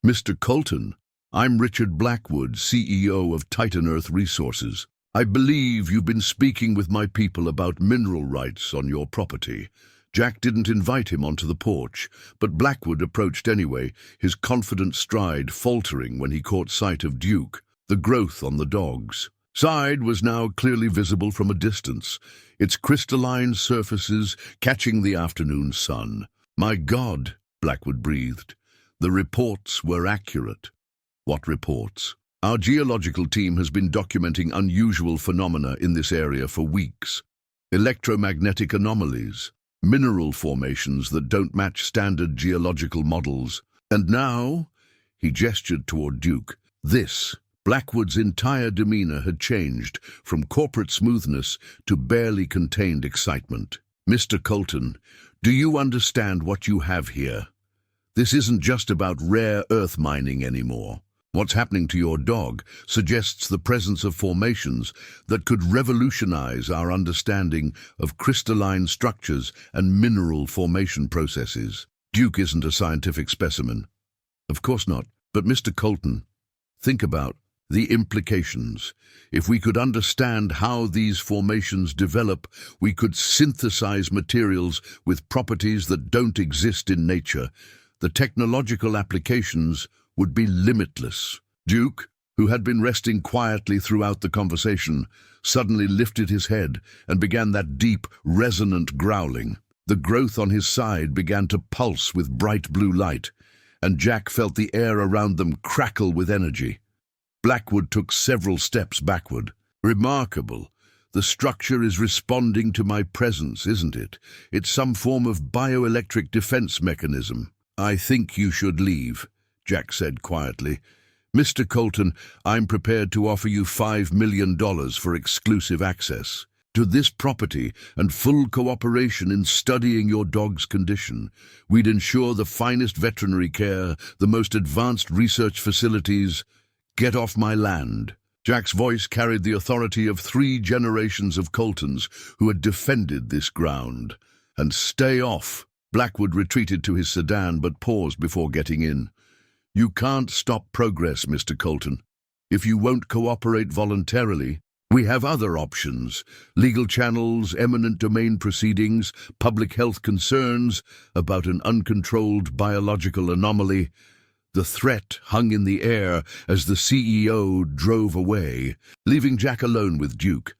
Mr. Colton, I'm Richard Blackwood, CEO of Titan Earth Resources. I believe you've been speaking with my people about mineral rights on your property. Jack didn't invite him onto the porch, but Blackwood approached anyway, his confident stride faltering when he caught sight of Duke, the growth on the dog's side was now clearly visible from a distance, its crystalline surfaces catching the afternoon sun. My God, Blackwood breathed. The reports were accurate. What reports? Our geological team has been documenting unusual phenomena in this area for weeks. Electromagnetic anomalies, mineral formations that don't match standard geological models. And now, he gestured toward Duke, this. Blackwood's entire demeanor had changed from corporate smoothness to barely contained excitement. Mr. Colton, do you understand what you have here? This isn't just about rare earth mining anymore. What's happening to your dog suggests the presence of formations that could revolutionize our understanding of crystalline structures and mineral formation processes. Duke isn't a scientific specimen. Of course not. But Mr. Colton, think about the implications. If we could understand how these formations develop, we could synthesize materials with properties that don't exist in nature. The technological applications would be limitless. Duke, who had been resting quietly throughout the conversation, suddenly lifted his head and began that deep, resonant growling. The growth on his side began to pulse with bright blue light, and Jack felt the air around them crackle with energy. Blackwood took several steps backward. Remarkable. The structure is responding to my presence, isn't it? It's some form of bioelectric defense mechanism. I think you should leave, Jack said quietly. Mr. Colton, I'm prepared to offer you $5 million for exclusive access to this property and full cooperation in studying your dog's condition. We'd ensure the finest veterinary care, the most advanced research facilities. Get off my land. Jack's voice carried the authority of 3 generations of Coltons who had defended this ground. And stay off. Blackwood retreated to his sedan but paused before getting in. You can't stop progress, Mr. Colton. If you won't cooperate voluntarily, We have other options: legal channels, eminent domain proceedings, public health concerns about an uncontrolled biological anomaly. The threat hung in the air as the CEO drove away, leaving Jack alone with Duke,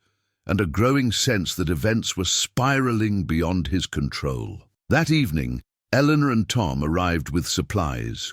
and a growing sense that events were spiraling beyond his control. That evening, Eleanor and Tom arrived with supplies: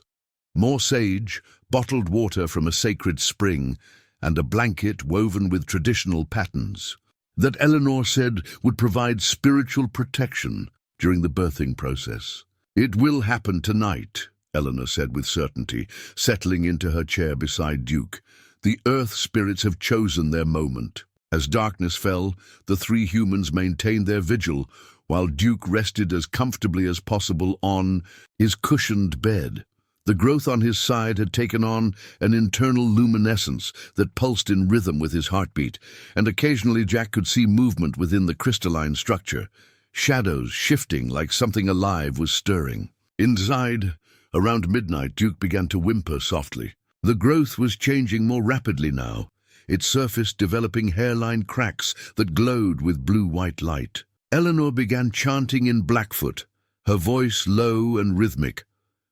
more sage, bottled water from a sacred spring, and a blanket woven with traditional patterns that Eleanor said would provide spiritual protection during the birthing process. "It will happen tonight," Eleanor said with certainty, settling into her chair beside Duke. "The Earth spirits have chosen their moment." As darkness fell, the three humans maintained their vigil, while Duke rested as comfortably as possible on his cushioned bed. The growth on his side had taken on an internal luminescence that pulsed in rhythm with his heartbeat, and occasionally Jack could see movement within the crystalline structure, shadows shifting like something alive was stirring. Inside, around midnight, Duke began to whimper softly. The growth was changing more rapidly now, its surface developing hairline cracks that glowed with blue-white light. Eleanor began chanting in Blackfoot, her voice low and rhythmic,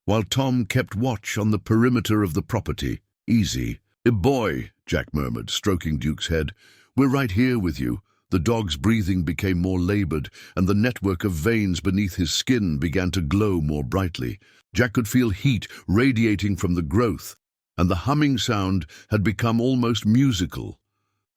while Tom kept watch on the perimeter of the property. "Easy. Boy," Jack murmured, stroking Duke's head. "We're right here with you." The dog's breathing became more labored, and the network of veins beneath his skin began to glow more brightly. Jack could feel heat radiating from the growth, and the humming sound had become almost musical,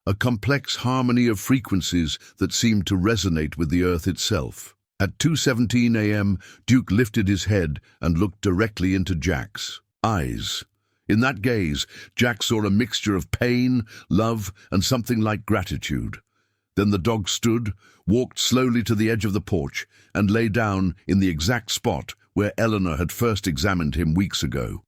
a complex harmony of frequencies that seemed to resonate with the earth itself. At 2:17 a.m., Duke lifted his head and looked directly into Jack's eyes. In that gaze, Jack saw a mixture of pain, love, and something like gratitude. Then the dog stood, walked slowly to the edge of the porch, and lay down in the exact spot where Eleanor had first examined him weeks ago.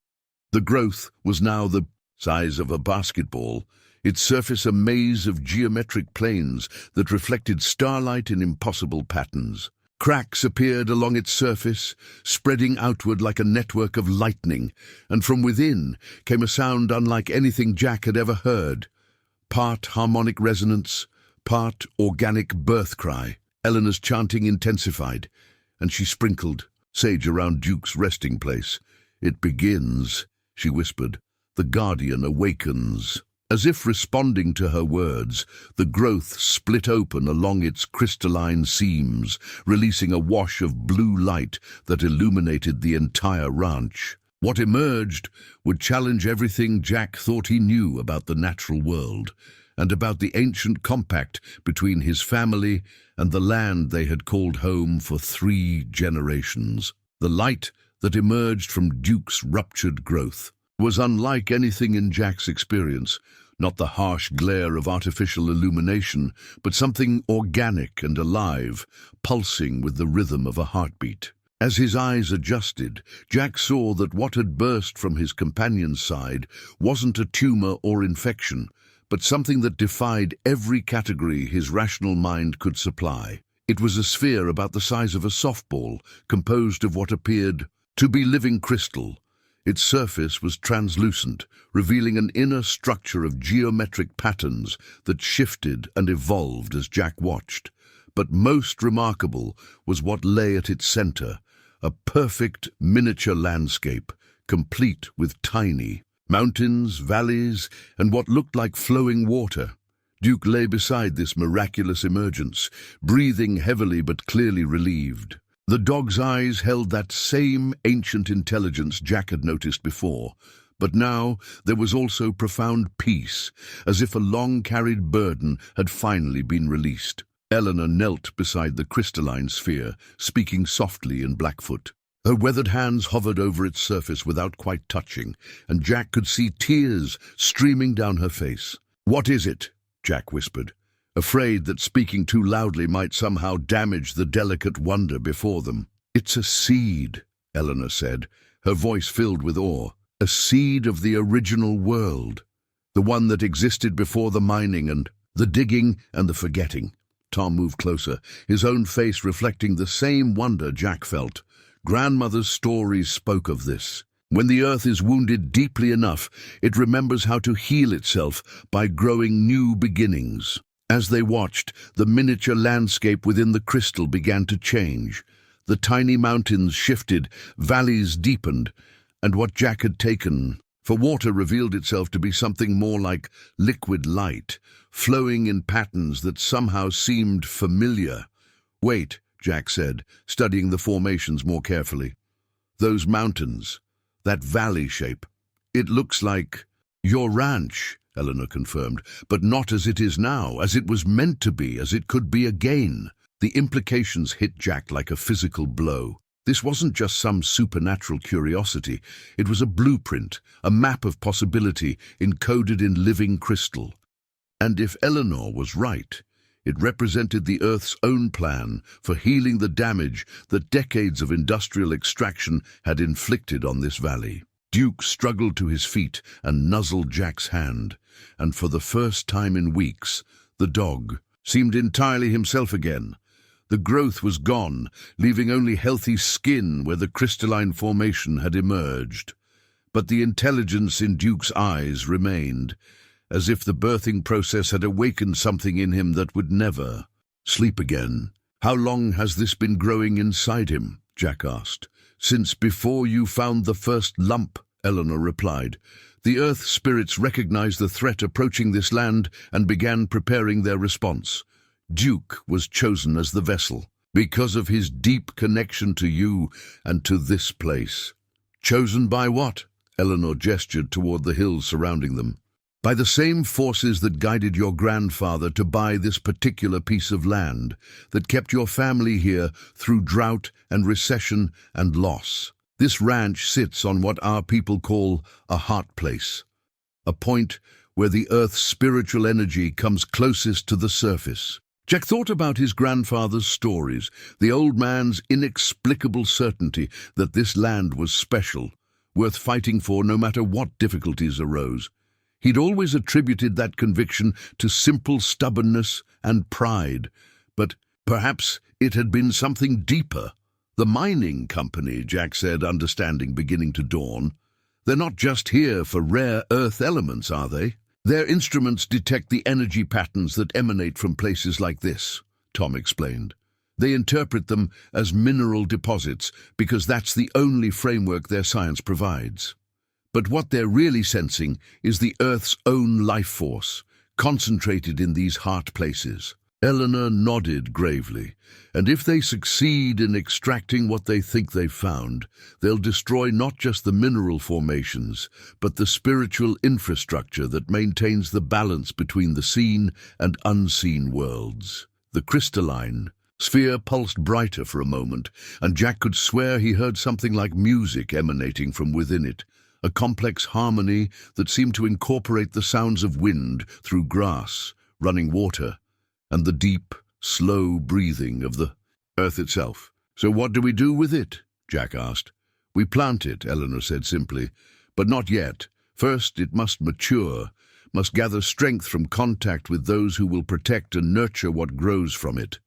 The growth was now the size of a basketball, its surface a maze of geometric planes that reflected starlight in impossible patterns. Cracks appeared along its surface, spreading outward like a network of lightning, and from within came a sound unlike anything Jack had ever heard. Part harmonic resonance, part organic birth cry. Eleanor's chanting intensified, and she sprinkled sage around Duke's resting place. "It begins," she whispered. "The guardian awakens." As if responding to her words, the growth split open along its crystalline seams, releasing a wash of blue light that illuminated the entire ranch. What emerged would challenge everything Jack thought he knew about the natural world, and about the ancient compact between his family and the land they had called home for 3 generations. The light that emerged from Duke's ruptured growth was unlike anything in Jack's experience, not the harsh glare of artificial illumination, but something organic and alive, pulsing with the rhythm of a heartbeat. As his eyes adjusted, Jack saw that what had burst from his companion's side wasn't a tumor or infection, but something that defied every category his rational mind could supply. It was a sphere about the size of a softball, composed of what appeared to be living crystal. Its surface was translucent, revealing an inner structure of geometric patterns that shifted and evolved as Jack watched. But most remarkable was what lay at its center, a perfect miniature landscape, complete with tiny mountains, valleys, and what looked like flowing water. Duke lay beside this miraculous emergence, breathing heavily but clearly relieved. The dog's eyes held that same ancient intelligence Jack had noticed before, but now there was also profound peace, as if a long-carried burden had finally been released. Eleanor knelt beside the crystalline sphere, speaking softly in Blackfoot. Her weathered hands hovered over its surface without quite touching, and Jack could see tears streaming down her face. "What is it?" Jack whispered, afraid that speaking too loudly might somehow damage the delicate wonder before them. "It's a seed," Eleanor said, her voice filled with awe. "A seed of the original world, the one that existed before the mining and the digging and the forgetting." Tom moved closer, his own face reflecting the same wonder Jack felt. Grandmother's stories spoke of this. When the earth is wounded deeply enough, it remembers how to heal itself by growing new beginnings. As they watched, the miniature landscape within the crystal began to change. The tiny mountains shifted, valleys deepened, and what Jack had taken for water revealed itself to be something more like liquid light, flowing in patterns that somehow seemed familiar. "Wait," Jack said, studying the formations more carefully. "Those mountains, that valley shape, it looks like your ranch," Eleanor confirmed, "but not as it is now, as it was meant to be, as it could be again." The implications hit Jack like a physical blow. This wasn't just some supernatural curiosity. It was a blueprint, a map of possibility encoded in living crystal. And if Eleanor was right, it represented the Earth's own plan for healing the damage that decades of industrial extraction had inflicted on this valley. Duke struggled to his feet and nuzzled Jack's hand, and for the first time in weeks, the dog seemed entirely himself again. The growth was gone, leaving only healthy skin where the crystalline formation had emerged. But the intelligence in Duke's eyes remained, as if the birthing process had awakened something in him that would never sleep again. "How long has this been growing inside him?" Jack asked. "Since before you found the first lump," Eleanor replied. "The Earth spirits recognized the threat approaching this land and began preparing their response. Duke was chosen as the vessel, because of his deep connection to you and to this place." "Chosen by what?" Eleanor gestured toward the hills surrounding them. "By the same forces that guided your grandfather to buy this particular piece of land, that kept your family here through drought and recession and loss. This ranch sits on what our people call a heart place, a point where the Earth's spiritual energy comes closest to the surface." Jack thought about his grandfather's stories, the old man's inexplicable certainty that this land was special, worth fighting for no matter what difficulties arose. He'd always attributed that conviction to simple stubbornness and pride, but perhaps it had been something deeper. "The mining company," Jack said, understanding beginning to dawn. "They're not just here for rare earth elements, are they? Their instruments detect the energy patterns that emanate from places like this," Tom explained. "They interpret them as mineral deposits because that's the only framework their science provides. But what they're really sensing is the Earth's own life force, concentrated in these heart places." Eleanor nodded gravely. "And if they succeed in extracting what they think they've found, they'll destroy not just the mineral formations, but the spiritual infrastructure that maintains the balance between the seen and unseen worlds." The crystalline sphere pulsed brighter for a moment, and Jack could swear he heard something like music emanating from within it, a complex harmony that seemed to incorporate the sounds of wind through grass, running water, and the deep, slow breathing of the Earth itself. "So what do we do with it?" Jack asked. "We plant it," Eleanor said simply, "but not yet. First it must mature, must gather strength from contact with those who will protect and nurture what grows from it."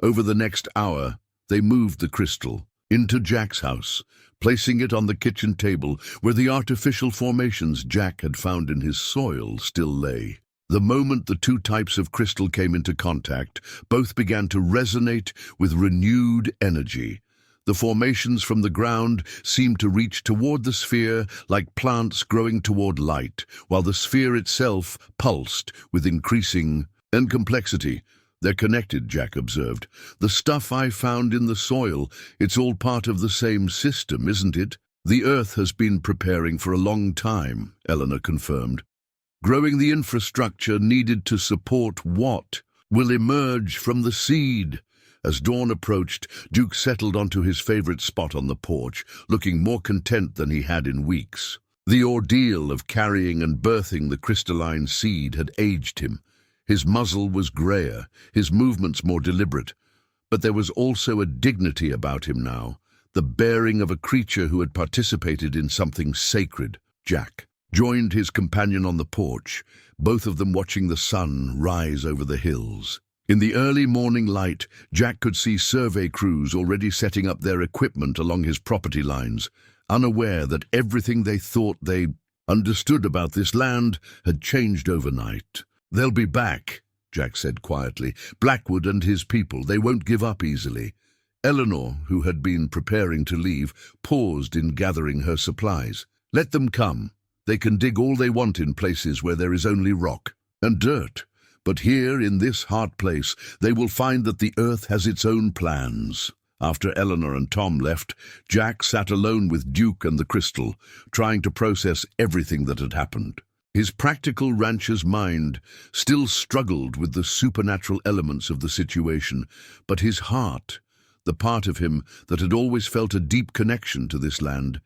Over the next hour, they moved the crystal into Jack's house, placing it on the kitchen table where the artificial formations Jack had found in his soil still lay. The moment the two types of crystal came into contact, both began to resonate with renewed energy. The formations from the ground seemed to reach toward the sphere like plants growing toward light, while the sphere itself pulsed with increasing complexity. "They're connected," Jack observed. "The stuff I found in the soil, it's all part of the same system, isn't it?" "The Earth has been preparing for a long time," Eleanor confirmed. "Growing the infrastructure needed to support what will emerge from the seed." As dawn approached, Duke settled onto his favorite spot on the porch, looking more content than he had in weeks. The ordeal of carrying and birthing the crystalline seed had aged him. His muzzle was grayer, his movements more deliberate, but there was also a dignity about him now, the bearing of a creature who had participated in something sacred. Jack joined his companion on the porch, both of them watching the sun rise over the hills. In the early morning light, Jack could see survey crews already setting up their equipment along his property lines, unaware that everything they thought they understood about this land had changed overnight. "They'll be back," Jack said quietly. "Blackwood and his people, they won't give up easily." Eleanor, who had been preparing to leave, paused in gathering her supplies. "Let them come. They can dig all they want in places where there is only rock and dirt. But here, in this hard place, they will find that the earth has its own plans." After Eleanor and Tom left, Jack sat alone with Duke and the crystal, trying to process everything that had happened. His practical rancher's mind still struggled with the supernatural elements of the situation, but his heart, the part of him that had always felt a deep connection to this land,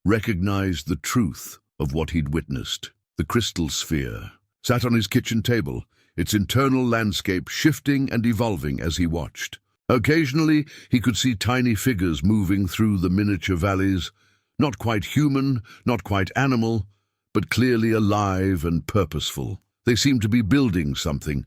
recognized the truth of what he'd witnessed. The crystal sphere sat on his kitchen table, its internal landscape shifting and evolving as he watched. Occasionally, he could see tiny figures moving through the miniature valleys, not quite human, not quite animal, but clearly alive and purposeful. They seemed to be building something,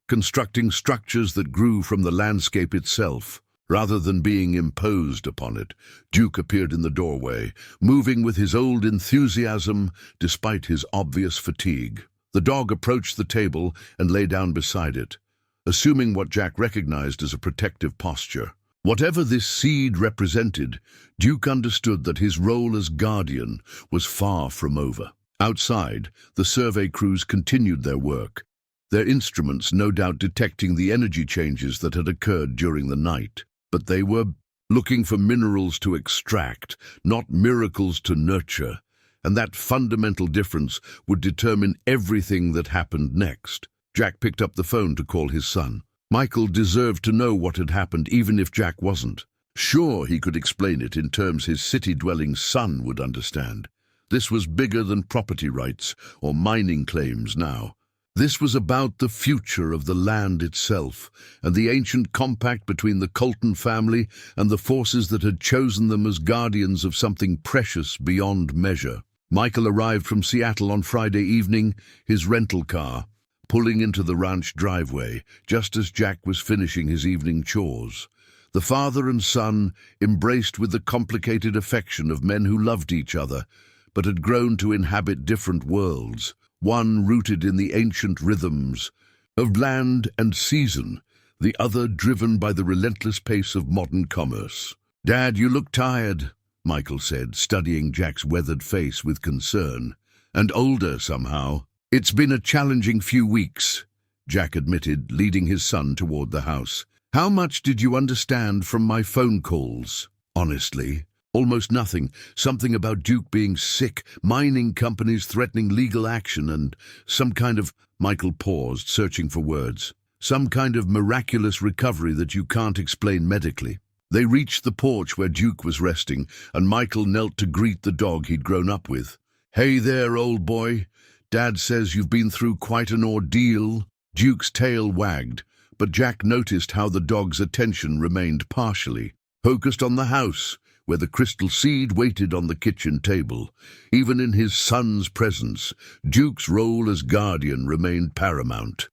constructing structures that grew from the landscape itself, rather than being imposed upon it. Duke appeared in the doorway, moving with his old enthusiasm despite his obvious fatigue. The dog approached the table and lay down beside it, assuming what Jack recognized as a protective posture. Whatever this seed represented, Duke understood that his role as guardian was far from over. Outside, the survey crews continued their work, their instruments no doubt detecting the energy changes that had occurred during the night. But they were looking for minerals to extract, not miracles to nurture, and that fundamental difference would determine everything that happened next. Jack picked up the phone to call his son. Michael deserved to know what had happened, even if Jack wasn't. Sure, he could explain it in terms his city-dwelling son would understand. This was bigger than property rights or mining claims now. This was about the future of the land itself, and the ancient compact between the Colton family and the forces that had chosen them as guardians of something precious beyond measure. Michael arrived from Seattle on Friday evening, his rental car, pulling into the ranch driveway, just as Jack was finishing his evening chores. The father and son embraced with the complicated affection of men who loved each other, but had grown to inhabit different worlds, one rooted in the ancient rhythms of land and season, the other driven by the relentless pace of modern commerce. "Dad, you look tired," Michael said, studying Jack's weathered face with concern. "And older, somehow." "It's been a challenging few weeks," Jack admitted, leading his son toward the house. "How much did you understand from my phone calls?" "Honestly, almost nothing. Something about Duke being sick, mining companies threatening legal action, and some kind of—" Michael paused, searching for words. "Some kind of miraculous recovery that you can't explain medically." They reached the porch where Duke was resting, and Michael knelt to greet the dog he'd grown up with. "Hey there, old boy. Dad says you've been through quite an ordeal." Duke's tail wagged, but Jack noticed how the dog's attention remained partially focused on the house, where the crystal seed waited on the kitchen table. Even in his son's presence, Duke's role as guardian remained paramount.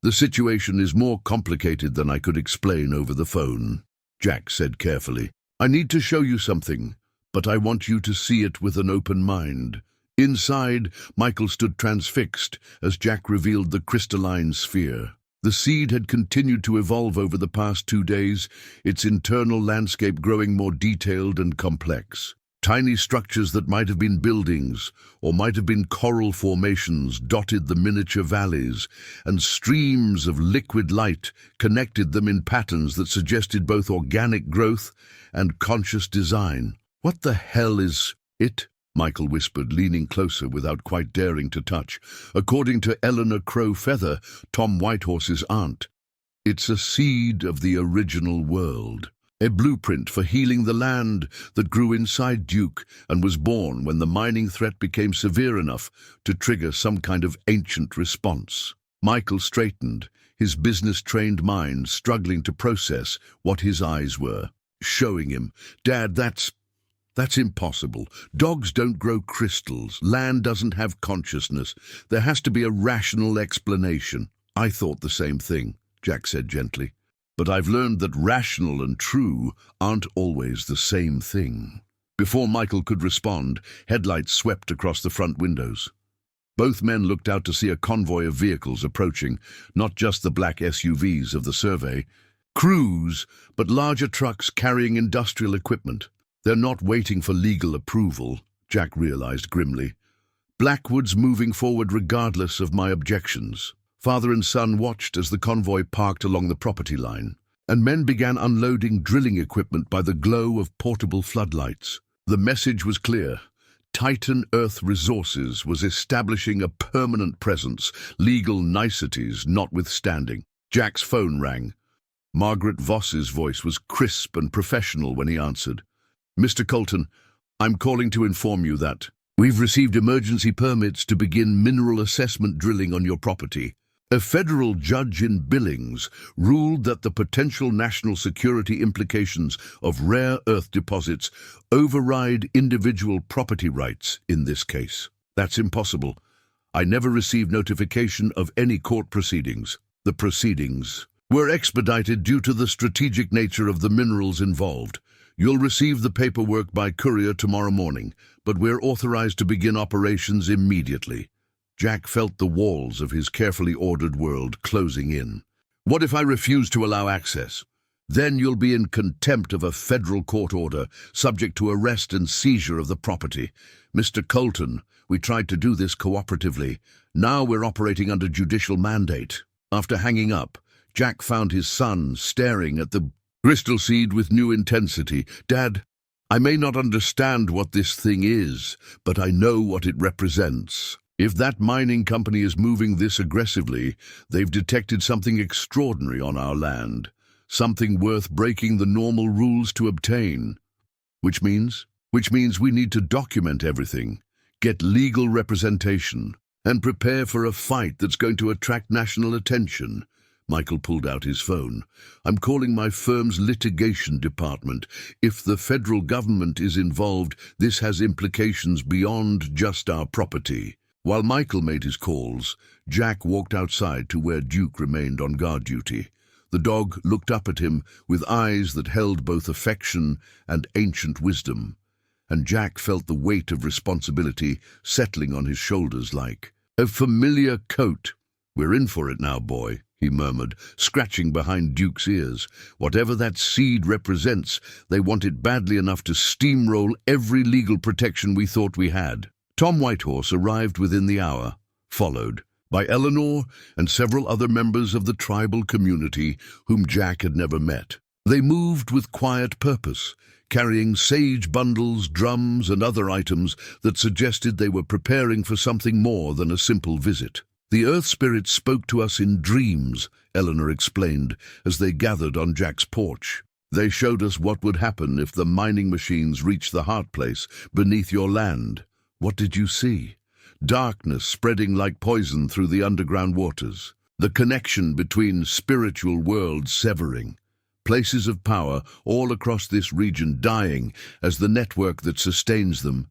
"The situation is more complicated than I could explain over the phone," Jack said carefully. "I need to show you something, but I want you to see it with an open mind." Inside, Michael stood transfixed as Jack revealed the crystalline sphere. The seed had continued to evolve over the past 2 days, its internal landscape growing more detailed and complex. Tiny structures that might have been buildings or might have been coral formations dotted the miniature valleys, and streams of liquid light connected them in patterns that suggested both organic growth and conscious design. "What the hell is it?" Michael whispered, leaning closer without quite daring to touch. "According to Eleanor Crow Feather, Tom Whitehorse's aunt, it's a seed of the original world. A blueprint for healing the land that grew inside Duke and was born when the mining threat became severe enough to trigger some kind of ancient response." Michael straightened, his business-trained mind struggling to process what his eyes were showing him. "Dad, That's impossible. Dogs don't grow crystals. Land doesn't have consciousness. There has to be a rational explanation." "I thought the same thing," Jack said gently. "But I've learned that rational and true aren't always the same thing." Before Michael could respond, headlights swept across the front windows. Both men looked out to see a convoy of vehicles approaching, not just the black SUVs of the survey. Crews, but larger trucks carrying industrial equipment. They're not waiting for legal approval, Jack realized grimly. Blackwood's moving forward regardless of my objections. Father and son watched as the convoy parked along the property line, and men began unloading drilling equipment by the glow of portable floodlights. The message was clear. Titan Earth Resources was establishing a permanent presence, legal niceties notwithstanding. Jack's phone rang. Margaret Voss's voice was crisp and professional when he answered. Mr. Colton, I'm calling to inform you that we've received emergency permits to begin mineral assessment drilling on your property. A federal judge in Billings ruled that the potential national security implications of rare earth deposits override individual property rights in this case. That's impossible. I never received notification of any court proceedings. The proceedings were expedited due to the strategic nature of the minerals involved. You'll receive the paperwork by courier tomorrow morning, but we're authorized to begin operations immediately. Jack felt the walls of his carefully ordered world closing in. What if I refuse to allow access? Then you'll be in contempt of a federal court order, subject to arrest and seizure of the property. Mr. Colton, we tried to do this cooperatively. Now we're operating under judicial mandate. After hanging up, Jack found his son staring at the crystal seed with new intensity. Dad, I may not understand what this thing is, but I know what it represents. If that mining company is moving this aggressively, they've detected something extraordinary on our land, something worth breaking the normal rules to obtain. Which means we need to document everything, get legal representation, and prepare for a fight that's going to attract national attention. Michael pulled out his phone. I'm calling my firm's litigation department. If the federal government is involved, this has implications beyond just our property. While Michael made his calls, Jack walked outside to where Duke remained on guard duty. The dog looked up at him with eyes that held both affection and ancient wisdom, and Jack felt the weight of responsibility settling on his shoulders like a familiar coat. We're in for it now, boy, he murmured, scratching behind Duke's ears. Whatever that seed represents, they want it badly enough to steamroll every legal protection we thought we had. Tom Whitehorse arrived within the hour, followed by Eleanor and several other members of the tribal community whom Jack had never met. They moved with quiet purpose, carrying sage bundles, drums, and other items that suggested they were preparing for something more than a simple visit. The Earth Spirits spoke to us in dreams, Eleanor explained, as they gathered on Jack's porch. They showed us what would happen if the mining machines reached the heart place beneath your land. What did you see? Darkness spreading like poison through the underground waters. The connection between spiritual worlds severing. Places of power all across this region dying as the network that sustains them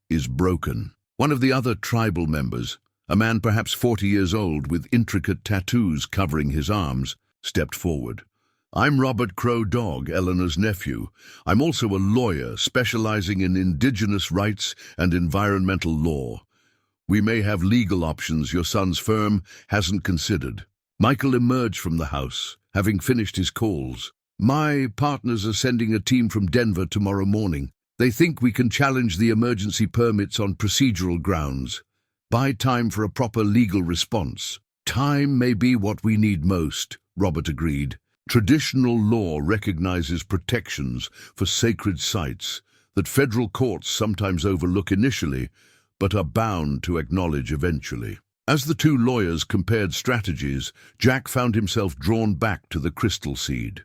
is broken. One of the other tribal members, a man perhaps 40 years old with intricate tattoos covering his arms, stepped forward. I'm Robert Crow Dog, Eleanor's nephew. I'm also a lawyer specializing in indigenous rights and environmental law. We may have legal options your son's firm hasn't considered. Michael emerged from the house, having finished his calls. My partners are sending a team from Denver tomorrow morning. They think we can challenge the emergency permits on procedural grounds. Buy time for a proper legal response. Time may be what we need most, Robert agreed. Traditional law recognizes protections for sacred sites that federal courts sometimes overlook initially, but are bound to acknowledge eventually. As the two lawyers compared strategies, Jack found himself drawn back to the crystal seed.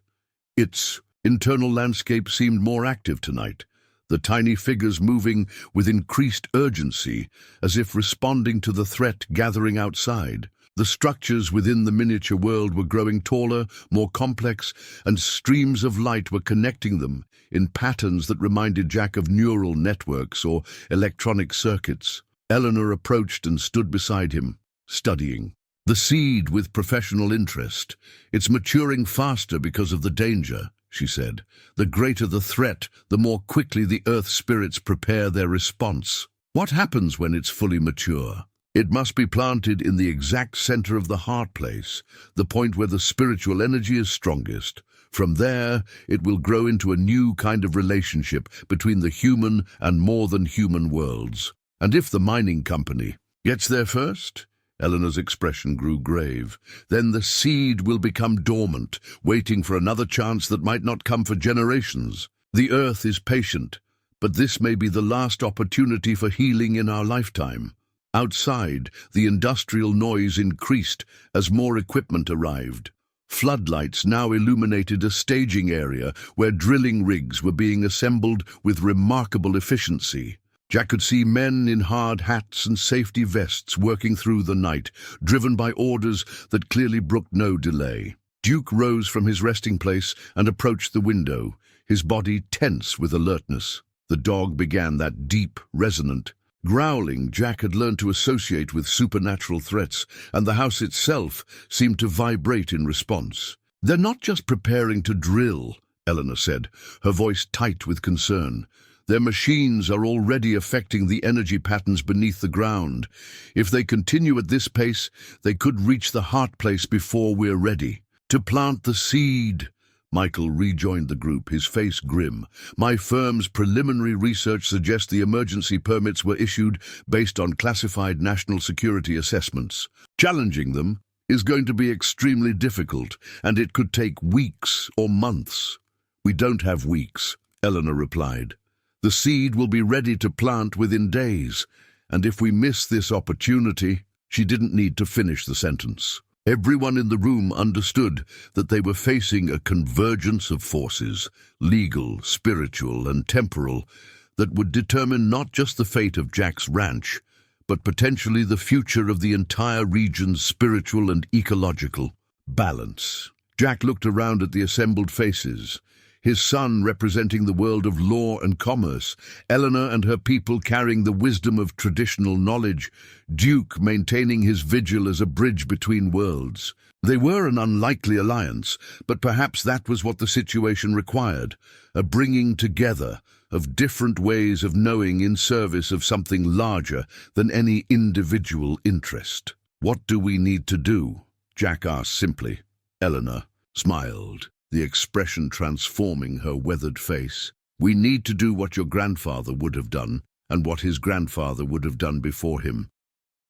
Its internal landscape seemed more active tonight, the tiny figures moving with increased urgency, as if responding to the threat gathering outside. The structures within the miniature world were growing taller, more complex, and streams of light were connecting them in patterns that reminded Jack of neural networks or electronic circuits. Eleanor approached and stood beside him, studying the seed with professional interest. It's maturing faster because of the danger, she said. "The greater the threat, the more quickly the earth spirits prepare their response. What happens when it's fully mature? It must be planted in the exact center of the heart place, the point where the spiritual energy is strongest. From there, it will grow into a new kind of relationship between the human and more than human worlds. And if the mining company gets there first?" Eleanor's expression grew grave. "Then the seed will become dormant, waiting for another chance that might not come for generations. The earth is patient, but this may be the last opportunity for healing in our lifetime." Outside, the industrial noise increased as more equipment arrived. Floodlights now illuminated a staging area where drilling rigs were being assembled with remarkable efficiency. Jack could see men in hard hats and safety vests working through the night, driven by orders that clearly brooked no delay. Duke rose from his resting place and approached the window, his body tense with alertness. The dog began that deep, resonant growling Jack had learned to associate with supernatural threats, and the house itself seemed to vibrate in response. "They're not just preparing to drill," Eleanor said, her voice tight with concern. "Their machines are already affecting the energy patterns beneath the ground. If they continue at this pace, they could reach the heart place before we're ready. To plant the seed." Michael rejoined the group, his face grim. "My firm's preliminary research suggests the emergency permits were issued based on classified national security assessments. Challenging them is going to be extremely difficult, and it could take weeks or months." "We don't have weeks," Eleanor replied. "The seed will be ready to plant within days, and if we miss this opportunity—" She didn't need to finish the sentence. Everyone in the room understood that they were facing a convergence of forces, legal, spiritual, and temporal, that would determine not just the fate of Jack's ranch, but potentially the future of the entire region's spiritual and ecological balance. Jack looked around at the assembled faces, his son representing the world of law and commerce, Eleanor and her people carrying the wisdom of traditional knowledge, Duke maintaining his vigil as a bridge between worlds. They were an unlikely alliance, but perhaps that was what the situation required, a bringing together of different ways of knowing in service of something larger than any individual interest. "What do we need to do?" Jack asked simply. Eleanor smiled, the expression transforming her weathered face. "We need to do what your grandfather would have done, and what his grandfather would have done before him.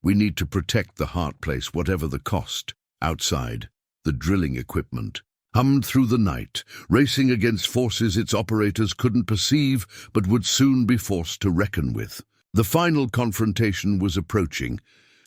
We need to protect the heart place, whatever the cost." Outside, the drilling equipment hummed through the night, racing against forces its operators couldn't perceive but would soon be forced to reckon with. The final confrontation was approaching,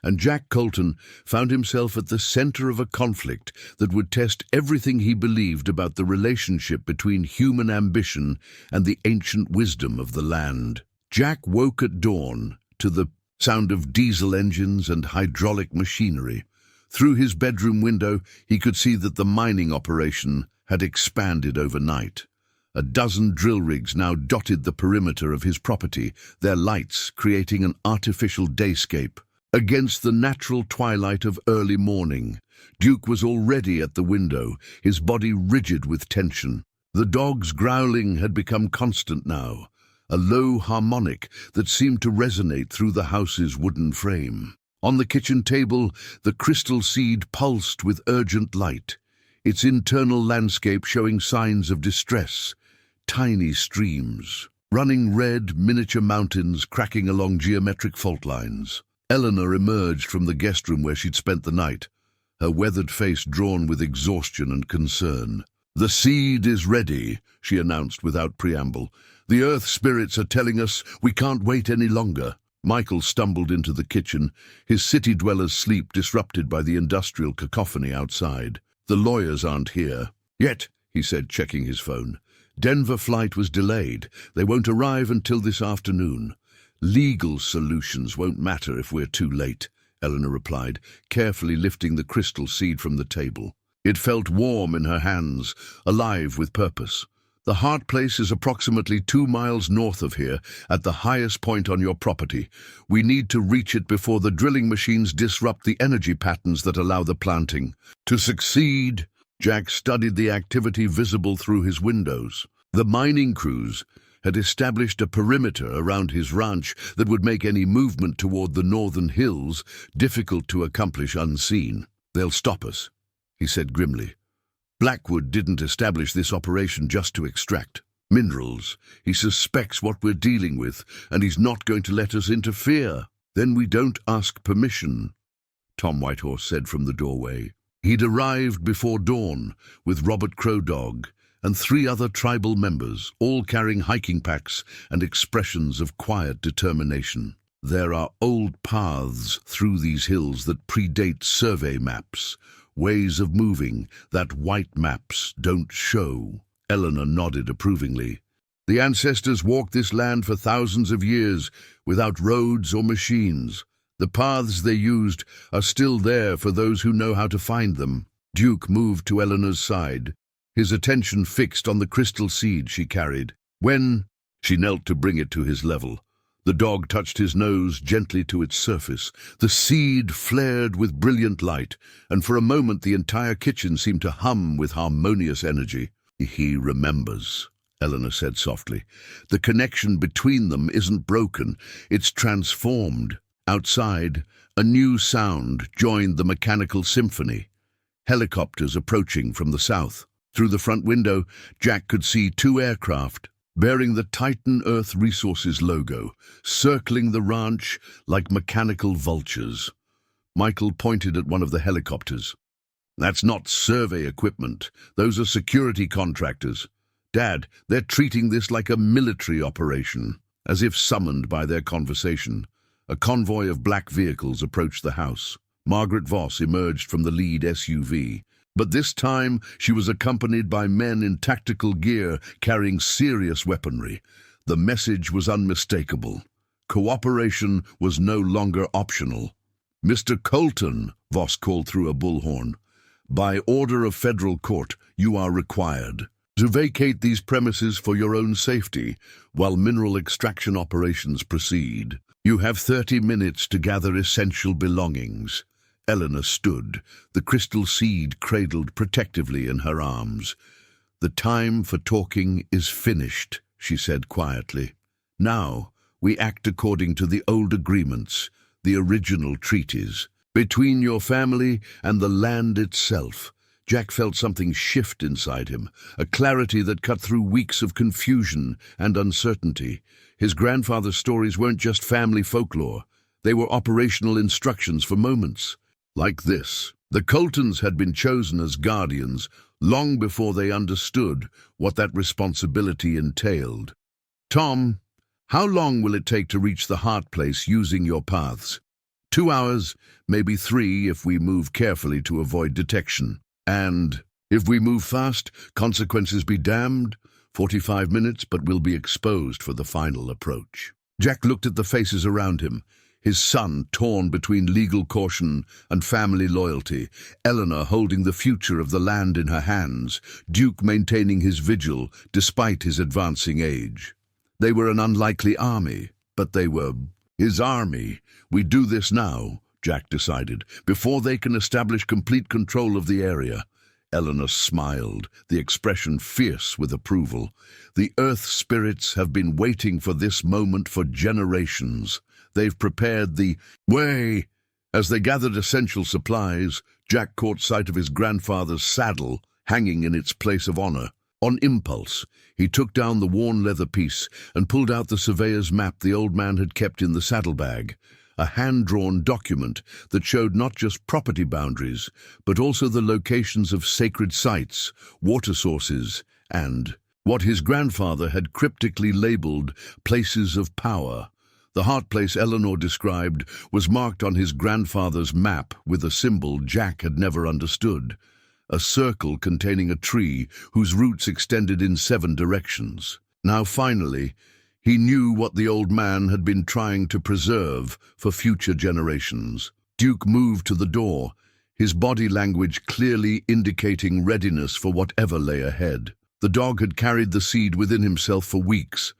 and Jack Colton found himself at the center of a conflict that would test everything he believed about the relationship between human ambition and the ancient wisdom of the land. Jack woke at dawn to the sound of diesel engines and hydraulic machinery. Through his bedroom window, he could see that the mining operation had expanded overnight. A dozen drill rigs now dotted the perimeter of his property, their lights creating an artificial dayscape. Against the natural twilight of early morning, Duke was already at the window, his body rigid with tension. The dog's growling had become constant now, a low harmonic that seemed to resonate through the house's wooden frame. On the kitchen table, the crystal seed pulsed with urgent light, its internal landscape showing signs of distress. Tiny streams, running red miniature mountains cracking along geometric fault lines. Eleanor emerged from the guest room where she'd spent the night, her weathered face drawn with exhaustion and concern. "The seed is ready," she announced without preamble. "The earth spirits are telling us we can't wait any longer." Michael stumbled into the kitchen, his city dweller's sleep disrupted by the industrial cacophony outside. "The lawyers aren't here yet," he said, checking his phone. "Denver flight was delayed. They won't arrive until this afternoon." "Legal solutions won't matter if we're too late," Eleanor replied, carefully lifting the crystal seed from the table. It felt warm in her hands, alive with purpose. "The heart place is approximately 2 miles north of here, at the highest point on your property. We need to reach it before the drilling machines disrupt the energy patterns that allow the planting. To succeed, Jack studied the activity visible through his windows. The mining crews had established a perimeter around his ranch that would make any movement toward the northern hills difficult to accomplish unseen. "They'll stop us," he said grimly. "Blackwood didn't establish this operation just to extract minerals. He suspects what we're dealing with, and he's not going to let us interfere." "Then we don't ask permission," Tom Whitehorse said from the doorway. He'd arrived before dawn with Robert Crow Dog and 3 other tribal members, all carrying hiking packs and expressions of quiet determination. "There are old paths through these hills that predate survey maps, ways of moving that white maps don't show." Eleanor nodded approvingly. "The ancestors walked this land for thousands of years without roads or machines. The paths they used are still there for those who know how to find them." Duke moved to Eleanor's side, his attention fixed on the crystal seed she carried. When she knelt to bring it to his level, the dog touched his nose gently to its surface. The seed flared with brilliant light, and for a moment the entire kitchen seemed to hum with harmonious energy. "He remembers," Eleanor said softly. "The connection between them isn't broken, it's transformed." Outside, a new sound joined the mechanical symphony. Helicopters approaching from the south. Through the front window, Jack could see 2 aircraft, bearing the Titan Earth Resources logo, circling the ranch like mechanical vultures. Michael pointed at one of the helicopters. "That's not survey equipment. Those are security contractors. Dad, they're treating this like a military operation." As if summoned by their conversation, a convoy of black vehicles approached the house. Margaret Voss emerged from the lead SUV, but this time she was accompanied by men in tactical gear carrying serious weaponry. The message was unmistakable. Cooperation was no longer optional. "Mr. Colton," Voss called through a bullhorn, "by order of federal court, you are required to vacate these premises for your own safety while mineral extraction operations proceed. You have 30 minutes to gather essential belongings." Eleanor stood, the crystal seed cradled protectively in her arms. "The time for talking is finished," she said quietly. "Now we act according to the old agreements, the original treaties, between your family and the land itself." Jack felt something shift inside him, a clarity that cut through weeks of confusion and uncertainty. His grandfather's stories weren't just family folklore. They were operational instructions for moments like this. The Coltons had been chosen as guardians long before they understood what that responsibility entailed. "Tom, how long will it take to reach the Heart Place using your paths?" 2 hours, maybe 3 if we move carefully to avoid detection. "And if we move fast, consequences be damned?" 45 minutes, but we'll be exposed for the final approach." Jack looked at the faces around him, his son torn between legal caution and family loyalty, Eleanor holding the future of the land in her hands, Duke maintaining his vigil despite his advancing age. They were an unlikely army, but they were his army. "We do this now," Jack decided, "before they can establish complete control of the area." Eleanor smiled, the expression fierce with approval. "The Earth spirits have been waiting for this moment for generations. They've prepared the way." As they gathered essential supplies, Jack caught sight of his grandfather's saddle hanging in its place of honor. On impulse, he took down the worn leather piece and pulled out the surveyor's map the old man had kept in the saddlebag. A hand-drawn document that showed not just property boundaries, but also the locations of sacred sites, water sources, and what his grandfather had cryptically labeled places of power. The Heart Place Eleanor described was marked on his grandfather's map with a symbol Jack had never understood, a circle containing a tree whose roots extended in 7 directions. Now finally, he knew what the old man had been trying to preserve for future generations. Duke moved to the door, his body language clearly indicating readiness for whatever lay ahead. The dog had carried the seed within himself for weeks,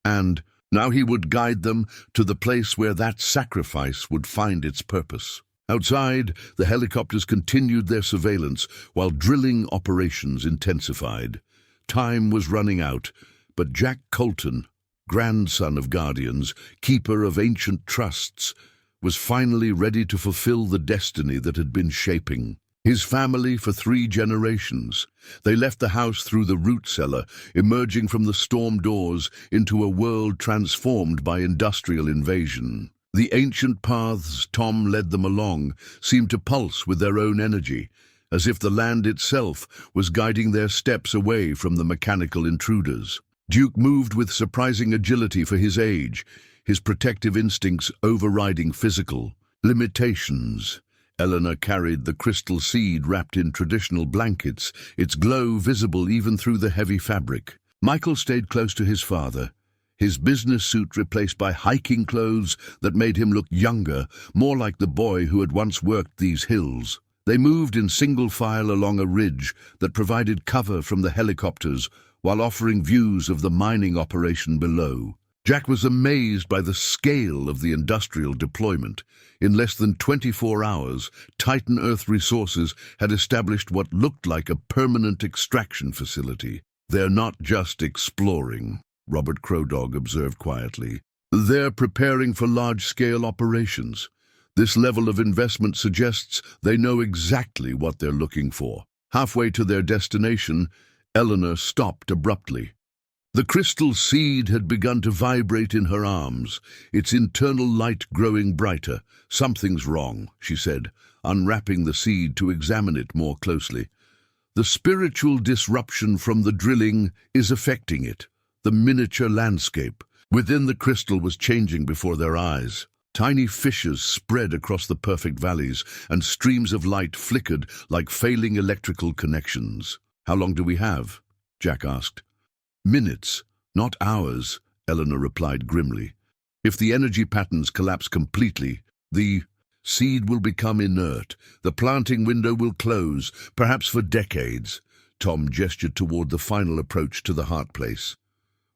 and now he would guide them to the place where that sacrifice would find its purpose. Outside, the helicopters continued their surveillance while drilling operations intensified. Time was running out, but Jack Colton, grandson of guardians, keeper of ancient trusts, was finally ready to fulfill the destiny that had been shaping his family for 3 generations. They left the house through the root cellar, emerging from the storm doors into a world transformed by industrial invasion. The ancient paths Tom led them along seemed to pulse with their own energy, as if the land itself was guiding their steps away from the mechanical intruders. Duke moved with surprising agility for his age, his protective instincts overriding physical limitations. Eleanor carried the crystal seed wrapped in traditional blankets, its glow visible even through the heavy fabric. Michael stayed close to his father, his business suit replaced by hiking clothes that made him look younger, more like the boy who had once worked these hills. They moved in single file along a ridge that provided cover from the helicopters while offering views of the mining operation below. Jack was amazed by the scale of the industrial deployment. In less than 24 hours, Titan Earth Resources had established what looked like a permanent extraction facility. "They're not just exploring," Robert Crowdog observed quietly. "They're preparing for large-scale operations. This level of investment suggests they know exactly what they're looking for." Halfway to their destination, Eleanor stopped abruptly. The crystal seed had begun to vibrate in her arms, its internal light growing brighter. "Something's wrong," she said, unwrapping the seed to examine it more closely. "The spiritual disruption from the drilling is affecting it. The miniature landscape within the crystal was changing before their eyes. Tiny fissures spread across the perfect valleys, and streams of light flickered like failing electrical connections." "How long do we have?" Jack asked. "Minutes, not hours," Eleanor replied grimly. "If the energy patterns collapse completely, the seed will become inert. The planting window will close, perhaps for decades." Tom gestured toward the final approach to the heart place.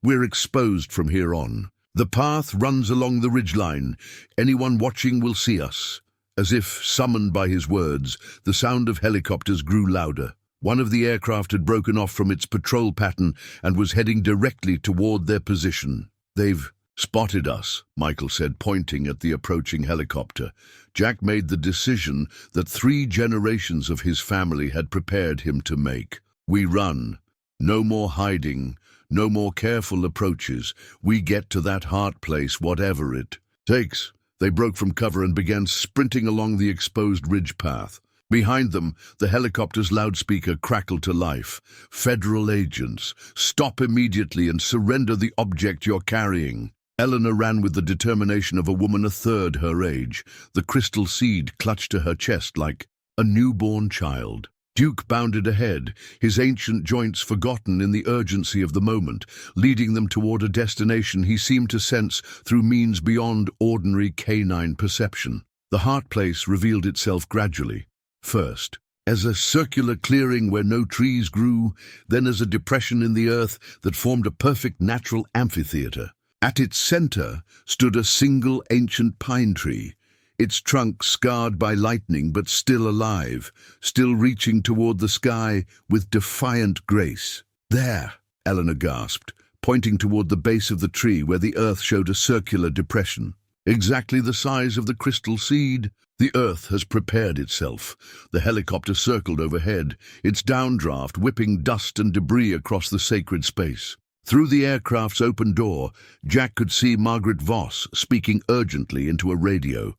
"We're exposed from here on. The path runs along the ridgeline. Anyone watching will see us." As if summoned by his words, the sound of helicopters grew louder. One of the aircraft had broken off from its patrol pattern and was heading directly toward their position. "They've spotted us," Michael said, pointing at the approaching helicopter. Jack made the decision that 3 generations of his family had prepared him to make. "We run. No more hiding. No more careful approaches. We get to that heart place, whatever it takes." They broke from cover and began sprinting along the exposed ridge path. Behind them, the helicopter's loudspeaker crackled to life. "Federal agents, stop immediately and surrender the object you're carrying." Eleanor ran with the determination of a woman a third her age. The crystal seed clutched to her chest like a newborn child. Duke bounded ahead, his ancient joints forgotten in the urgency of the moment, leading them toward a destination he seemed to sense through means beyond ordinary canine perception. The heart place revealed itself gradually. First, as a circular clearing where no trees grew, then as a depression in the earth that formed a perfect natural amphitheater. At its center stood a single ancient pine tree, its trunk scarred by lightning but still alive, still reaching toward the sky with defiant grace. "There," Eleanor gasped, pointing toward the base of the tree where the earth showed a circular depression. "Exactly the size of the crystal seed. The earth has prepared itself." The helicopter circled overhead, its downdraft whipping dust and debris across the sacred space. Through the aircraft's open door, Jack could see Margaret Voss speaking urgently into a radio.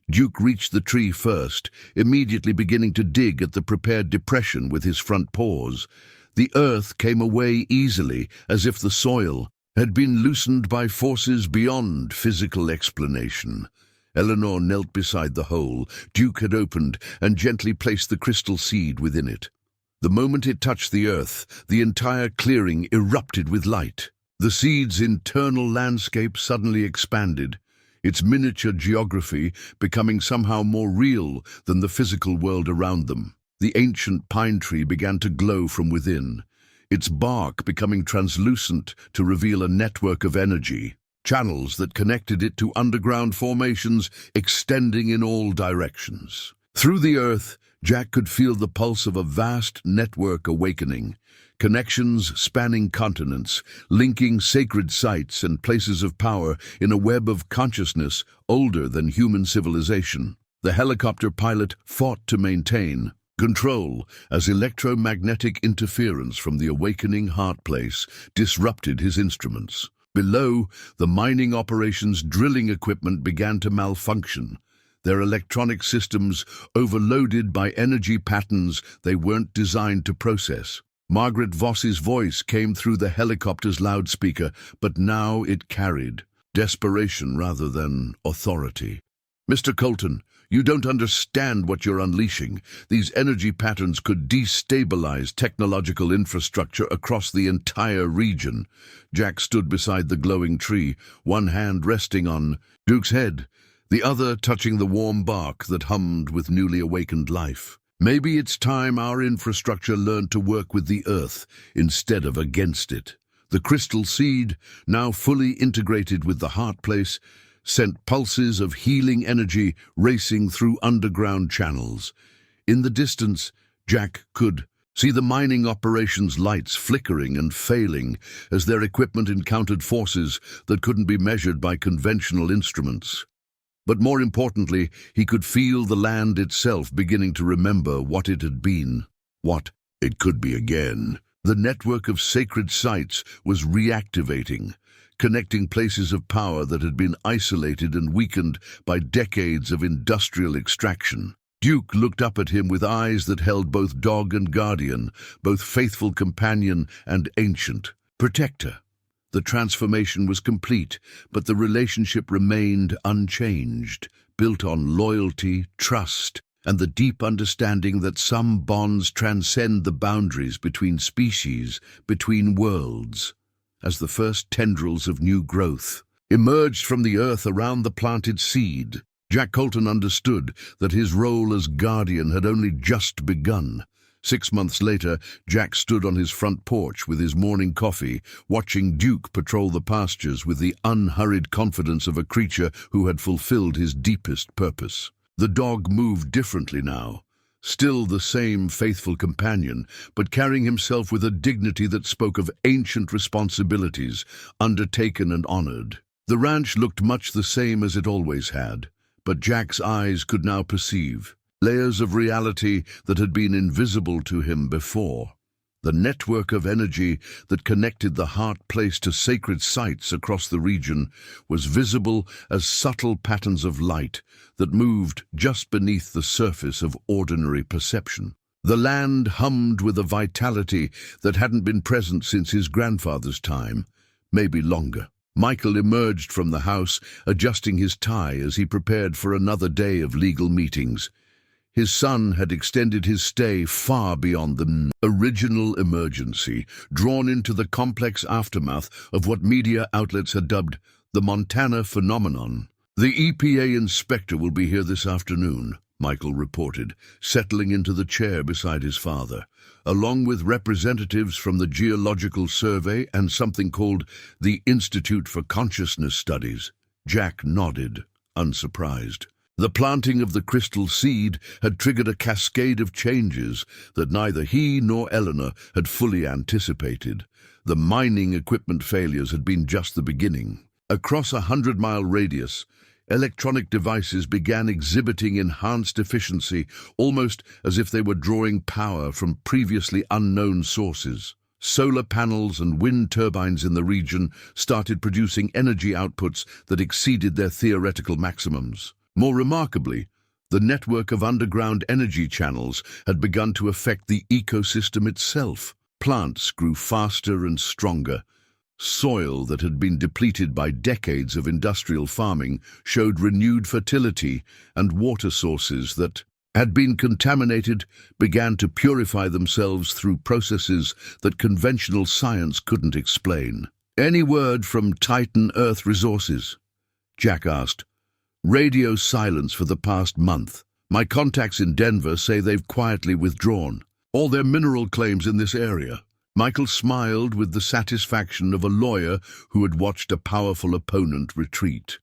Duke reached the tree first, immediately beginning to dig at the prepared depression with his front paws. The earth came away easily, as if the soil had been loosened by forces beyond physical explanation. Eleanor knelt beside the hole Duke had opened and gently placed the crystal seed within it. The moment it touched the earth, the entire clearing erupted with light. The seed's internal landscape suddenly expanded, its miniature geography becoming somehow more real than the physical world around them. The ancient pine tree began to glow from within, its bark becoming translucent to reveal a network of energy. channels that connected it to underground formations extending in all directions. Through the earth, Jack could feel the pulse of a vast network awakening, connections spanning continents, linking sacred sites and places of power in a web of consciousness older than human civilization. The helicopter pilot fought to maintain control as electromagnetic interference from the awakening heart place disrupted his instruments. Below, the mining operations' drilling equipment began to malfunction, their electronic systems overloaded by energy patterns they weren't designed to process. Margaret Voss's voice came through the helicopter's loudspeaker, but now it carried desperation rather than authority. "Mr. Colton, you don't understand what you're unleashing. These energy patterns could destabilize technological infrastructure across the entire region." Jack stood beside the glowing tree, one hand resting on Duke's head, the other touching the warm bark that hummed with newly awakened life. "Maybe it's time our infrastructure learned to work with the earth instead of against it." The crystal seed, now fully integrated with the heart place, sent pulses of healing energy racing through underground channels. In the distance, Jack could see the mining operations' lights flickering and failing as their equipment encountered forces that couldn't be measured by conventional instruments. But more importantly, he could feel the land itself beginning to remember what it had been, what it could be again. The network of sacred sites was reactivating, connecting places of power that had been isolated and weakened by decades of industrial extraction. Duke looked up at him with eyes that held both dog and guardian, both faithful companion and ancient protector. The transformation was complete, but the relationship remained unchanged, built on loyalty, trust, and the deep understanding that some bonds transcend the boundaries between species, between worlds. As the first tendrils of new growth emerged from the earth around the planted seed, Jack Colton understood that his role as guardian had only just begun. 6 months later, Jack stood on his front porch with his morning coffee, watching Duke patrol the pastures with the unhurried confidence of a creature who had fulfilled his deepest purpose. The dog moved differently now, still the same faithful companion, but carrying himself with a dignity that spoke of ancient responsibilities, undertaken and honored. The ranch looked much the same as it always had, but Jack's eyes could now perceive layers of reality that had been invisible to him before. The network of energy that connected the heart place to sacred sites across the region was visible as subtle patterns of light that moved just beneath the surface of ordinary perception. The land hummed with a vitality that hadn't been present since his grandfather's time, maybe longer. Michael emerged from the house, adjusting his tie as he prepared for another day of legal meetings. His son had extended his stay far beyond the original emergency, drawn into the complex aftermath of what media outlets had dubbed the Montana phenomenon. "The EPA inspector will be here this afternoon," Michael reported, settling into the chair beside his father, along with representatives from the Geological Survey and something called the Institute for Consciousness Studies. Jack nodded, unsurprised. The planting of the crystal seed had triggered a cascade of changes that neither he nor Eleanor had fully anticipated. The mining equipment failures had been just the beginning. Across a 100-mile radius, electronic devices began exhibiting enhanced efficiency, almost as if they were drawing power from previously unknown sources. Solar panels and wind turbines in the region started producing energy outputs that exceeded their theoretical maximums. More remarkably, the network of underground energy channels had begun to affect the ecosystem itself. Plants grew faster and stronger. Soil that had been depleted by decades of industrial farming showed renewed fertility, and water sources that had been contaminated began to purify themselves through processes that conventional science couldn't explain. "Any word from Titan Earth Resources?" Jack asked. "Radio silence for the past month. My contacts in Denver say they've quietly withdrawn all their mineral claims in this area." Michael smiled with the satisfaction of a lawyer who had watched a powerful opponent retreat.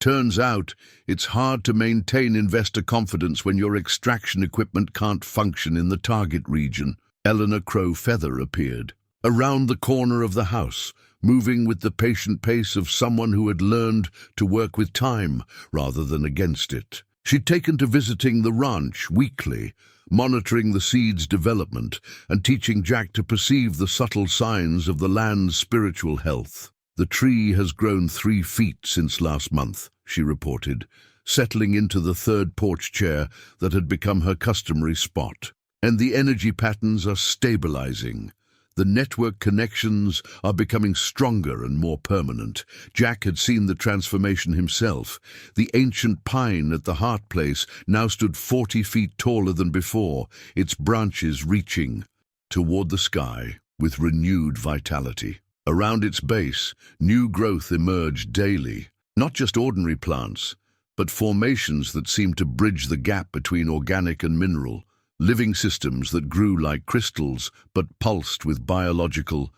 Turns out, it's hard to maintain investor confidence when your extraction equipment can't function in the target region. Eleanor Crow Feather appeared, around the corner of the house, moving with the patient pace of someone who had learned to work with time rather than against it. She'd taken to visiting the ranch weekly, monitoring the seed's development and teaching Jack to perceive the subtle signs of the land's spiritual health. "The tree has grown 3 feet since last month," she reported, settling into the third porch chair that had become her customary spot. "And the energy patterns are stabilizing. The network connections are becoming stronger and more permanent." Jack had seen the transformation himself. The ancient pine at the Hart Place now stood 40 feet taller than before, its branches reaching toward the sky with renewed vitality. Around its base, new growth emerged daily, not just ordinary plants, but formations that seemed to bridge the gap between organic and mineral, living systems that grew like crystals but pulsed with biological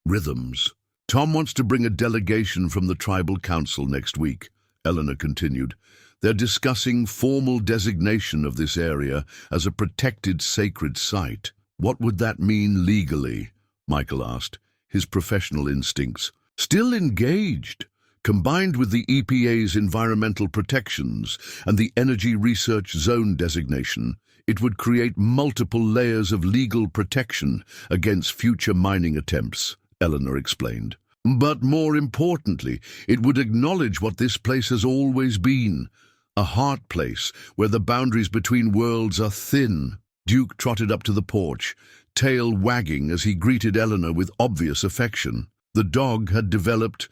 rhythms. "Tom wants to bring a delegation from the tribal council next week," Eleanor continued. "They're discussing formal designation of this area as a protected sacred site." "What would that mean legally?" Michael asked, his professional instincts still engaged. Combined with the EPA's environmental protections and the Energy Research Zone designation, it would create multiple layers of legal protection against future mining attempts, Eleanor explained. "But more importantly, it would acknowledge what this place has always been, a heart place where the boundaries between worlds are thin." Duke trotted up to the porch, tail wagging as he greeted Eleanor with obvious affection. The dog had developed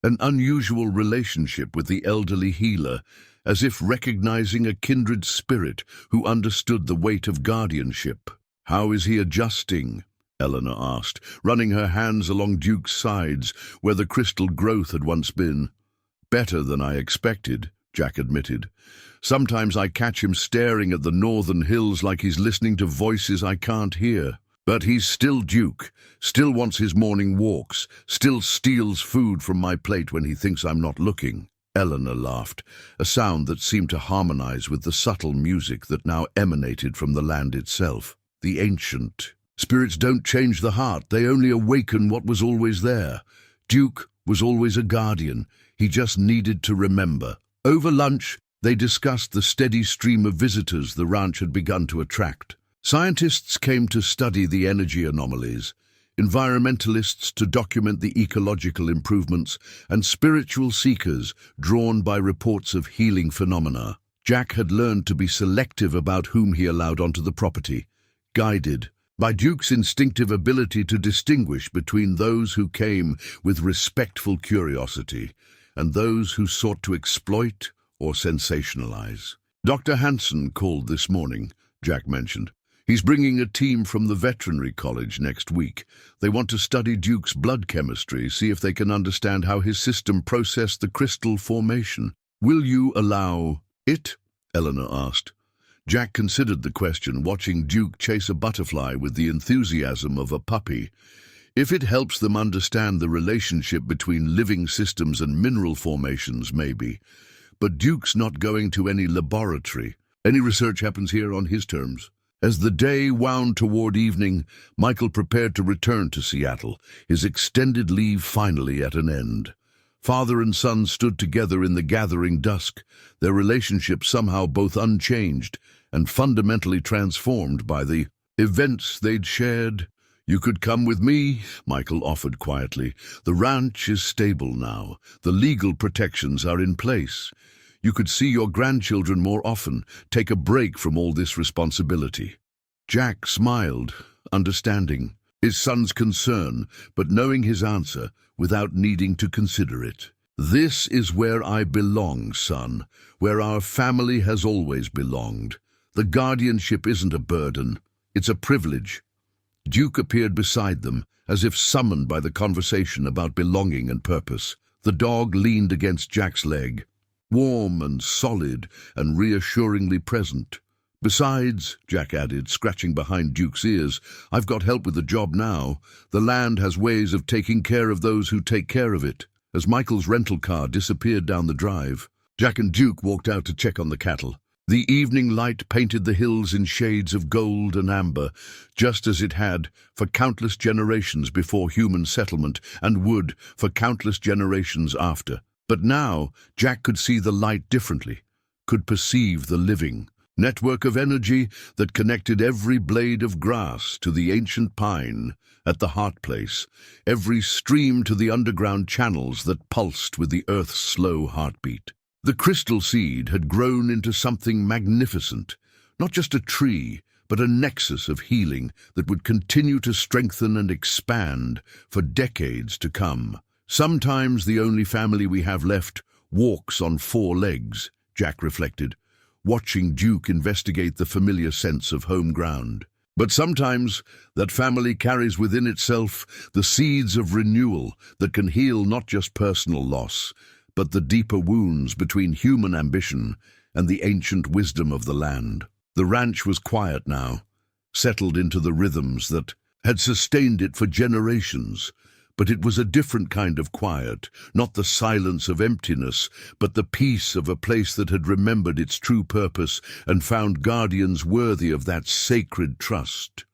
an unusual relationship with the elderly healer, as if recognizing a kindred spirit who understood the weight of guardianship. "How is he adjusting?" Eleanor asked, running her hands along Duke's sides where the crystal growth had once been. "Better than I expected," Jack admitted. "Sometimes I catch him staring at the northern hills like he's listening to voices I can't hear. But he's still Duke, still wants his morning walks, still steals food from my plate when he thinks I'm not looking." Eleanor laughed, a sound that seemed to harmonize with the subtle music that now emanated from the land itself. "The ancient spirits don't change the heart, they only awaken what was always there. Duke was always a guardian, he just needed to remember." Over lunch, they discussed the steady stream of visitors the ranch had begun to attract. Scientists came to study the energy anomalies, environmentalists to document the ecological improvements, and spiritual seekers drawn by reports of healing phenomena. Jack had learned to be selective about whom he allowed onto the property, guided by Duke's instinctive ability to distinguish between those who came with respectful curiosity and those who sought to exploit or sensationalize. "Dr. Hansen called this morning," Jack mentioned. "He's bringing a team from the Veterinary College next week. They want to study Duke's blood chemistry, see if they can understand how his system processed the crystal formation." "Will you allow it?" Eleanor asked. Jack considered the question, watching Duke chase a butterfly with the enthusiasm of a puppy. "If it helps them understand the relationship between living systems and mineral formations, maybe. But Duke's not going to any laboratory. Any research happens here on his terms." As the day wound toward evening, Michael prepared to return to Seattle, his extended leave finally at an end. Father and son stood together in the gathering dusk, their relationship somehow both unchanged and fundamentally transformed by the events they'd shared. "You could come with me," Michael offered quietly. "The ranch is stable now. The legal protections are in place. You could see your grandchildren more often, take a break from all this responsibility." Jack smiled, understanding his son's concern, but knowing his answer without needing to consider it. "This is where I belong, son, where our family has always belonged. The guardianship isn't a burden, it's a privilege." Duke appeared beside them, as if summoned by the conversation about belonging and purpose. The dog leaned against Jack's leg, warm and solid and reassuringly present. Besides, Jack added, scratching behind Duke's ears, I've got help with the job now. The land has ways of taking care of those who take care of it. As Michael's rental car disappeared down the drive, Jack and Duke walked out to check on the cattle. The evening light painted the hills in shades of gold and amber, just as it had for countless generations before human settlement and would for countless generations after. But now Jack could see the light differently, could perceive the living network of energy that connected every blade of grass to the ancient pine at the heart place, every stream to the underground channels that pulsed with the earth's slow heartbeat. The crystal seed had grown into something magnificent, not just a tree, but a nexus of healing that would continue to strengthen and expand for decades to come. Sometimes the only family we have left walks on four legs, Jack reflected, watching Duke investigate the familiar sense of home ground. But sometimes that family carries within itself the seeds of renewal that can heal not just personal loss, but the deeper wounds between human ambition and the ancient wisdom of the land. The ranch was quiet now, settled into the rhythms that had sustained it for generations. But it was a different kind of quiet, not the silence of emptiness, but the peace of a place that had remembered its true purpose and found guardians worthy of that sacred trust.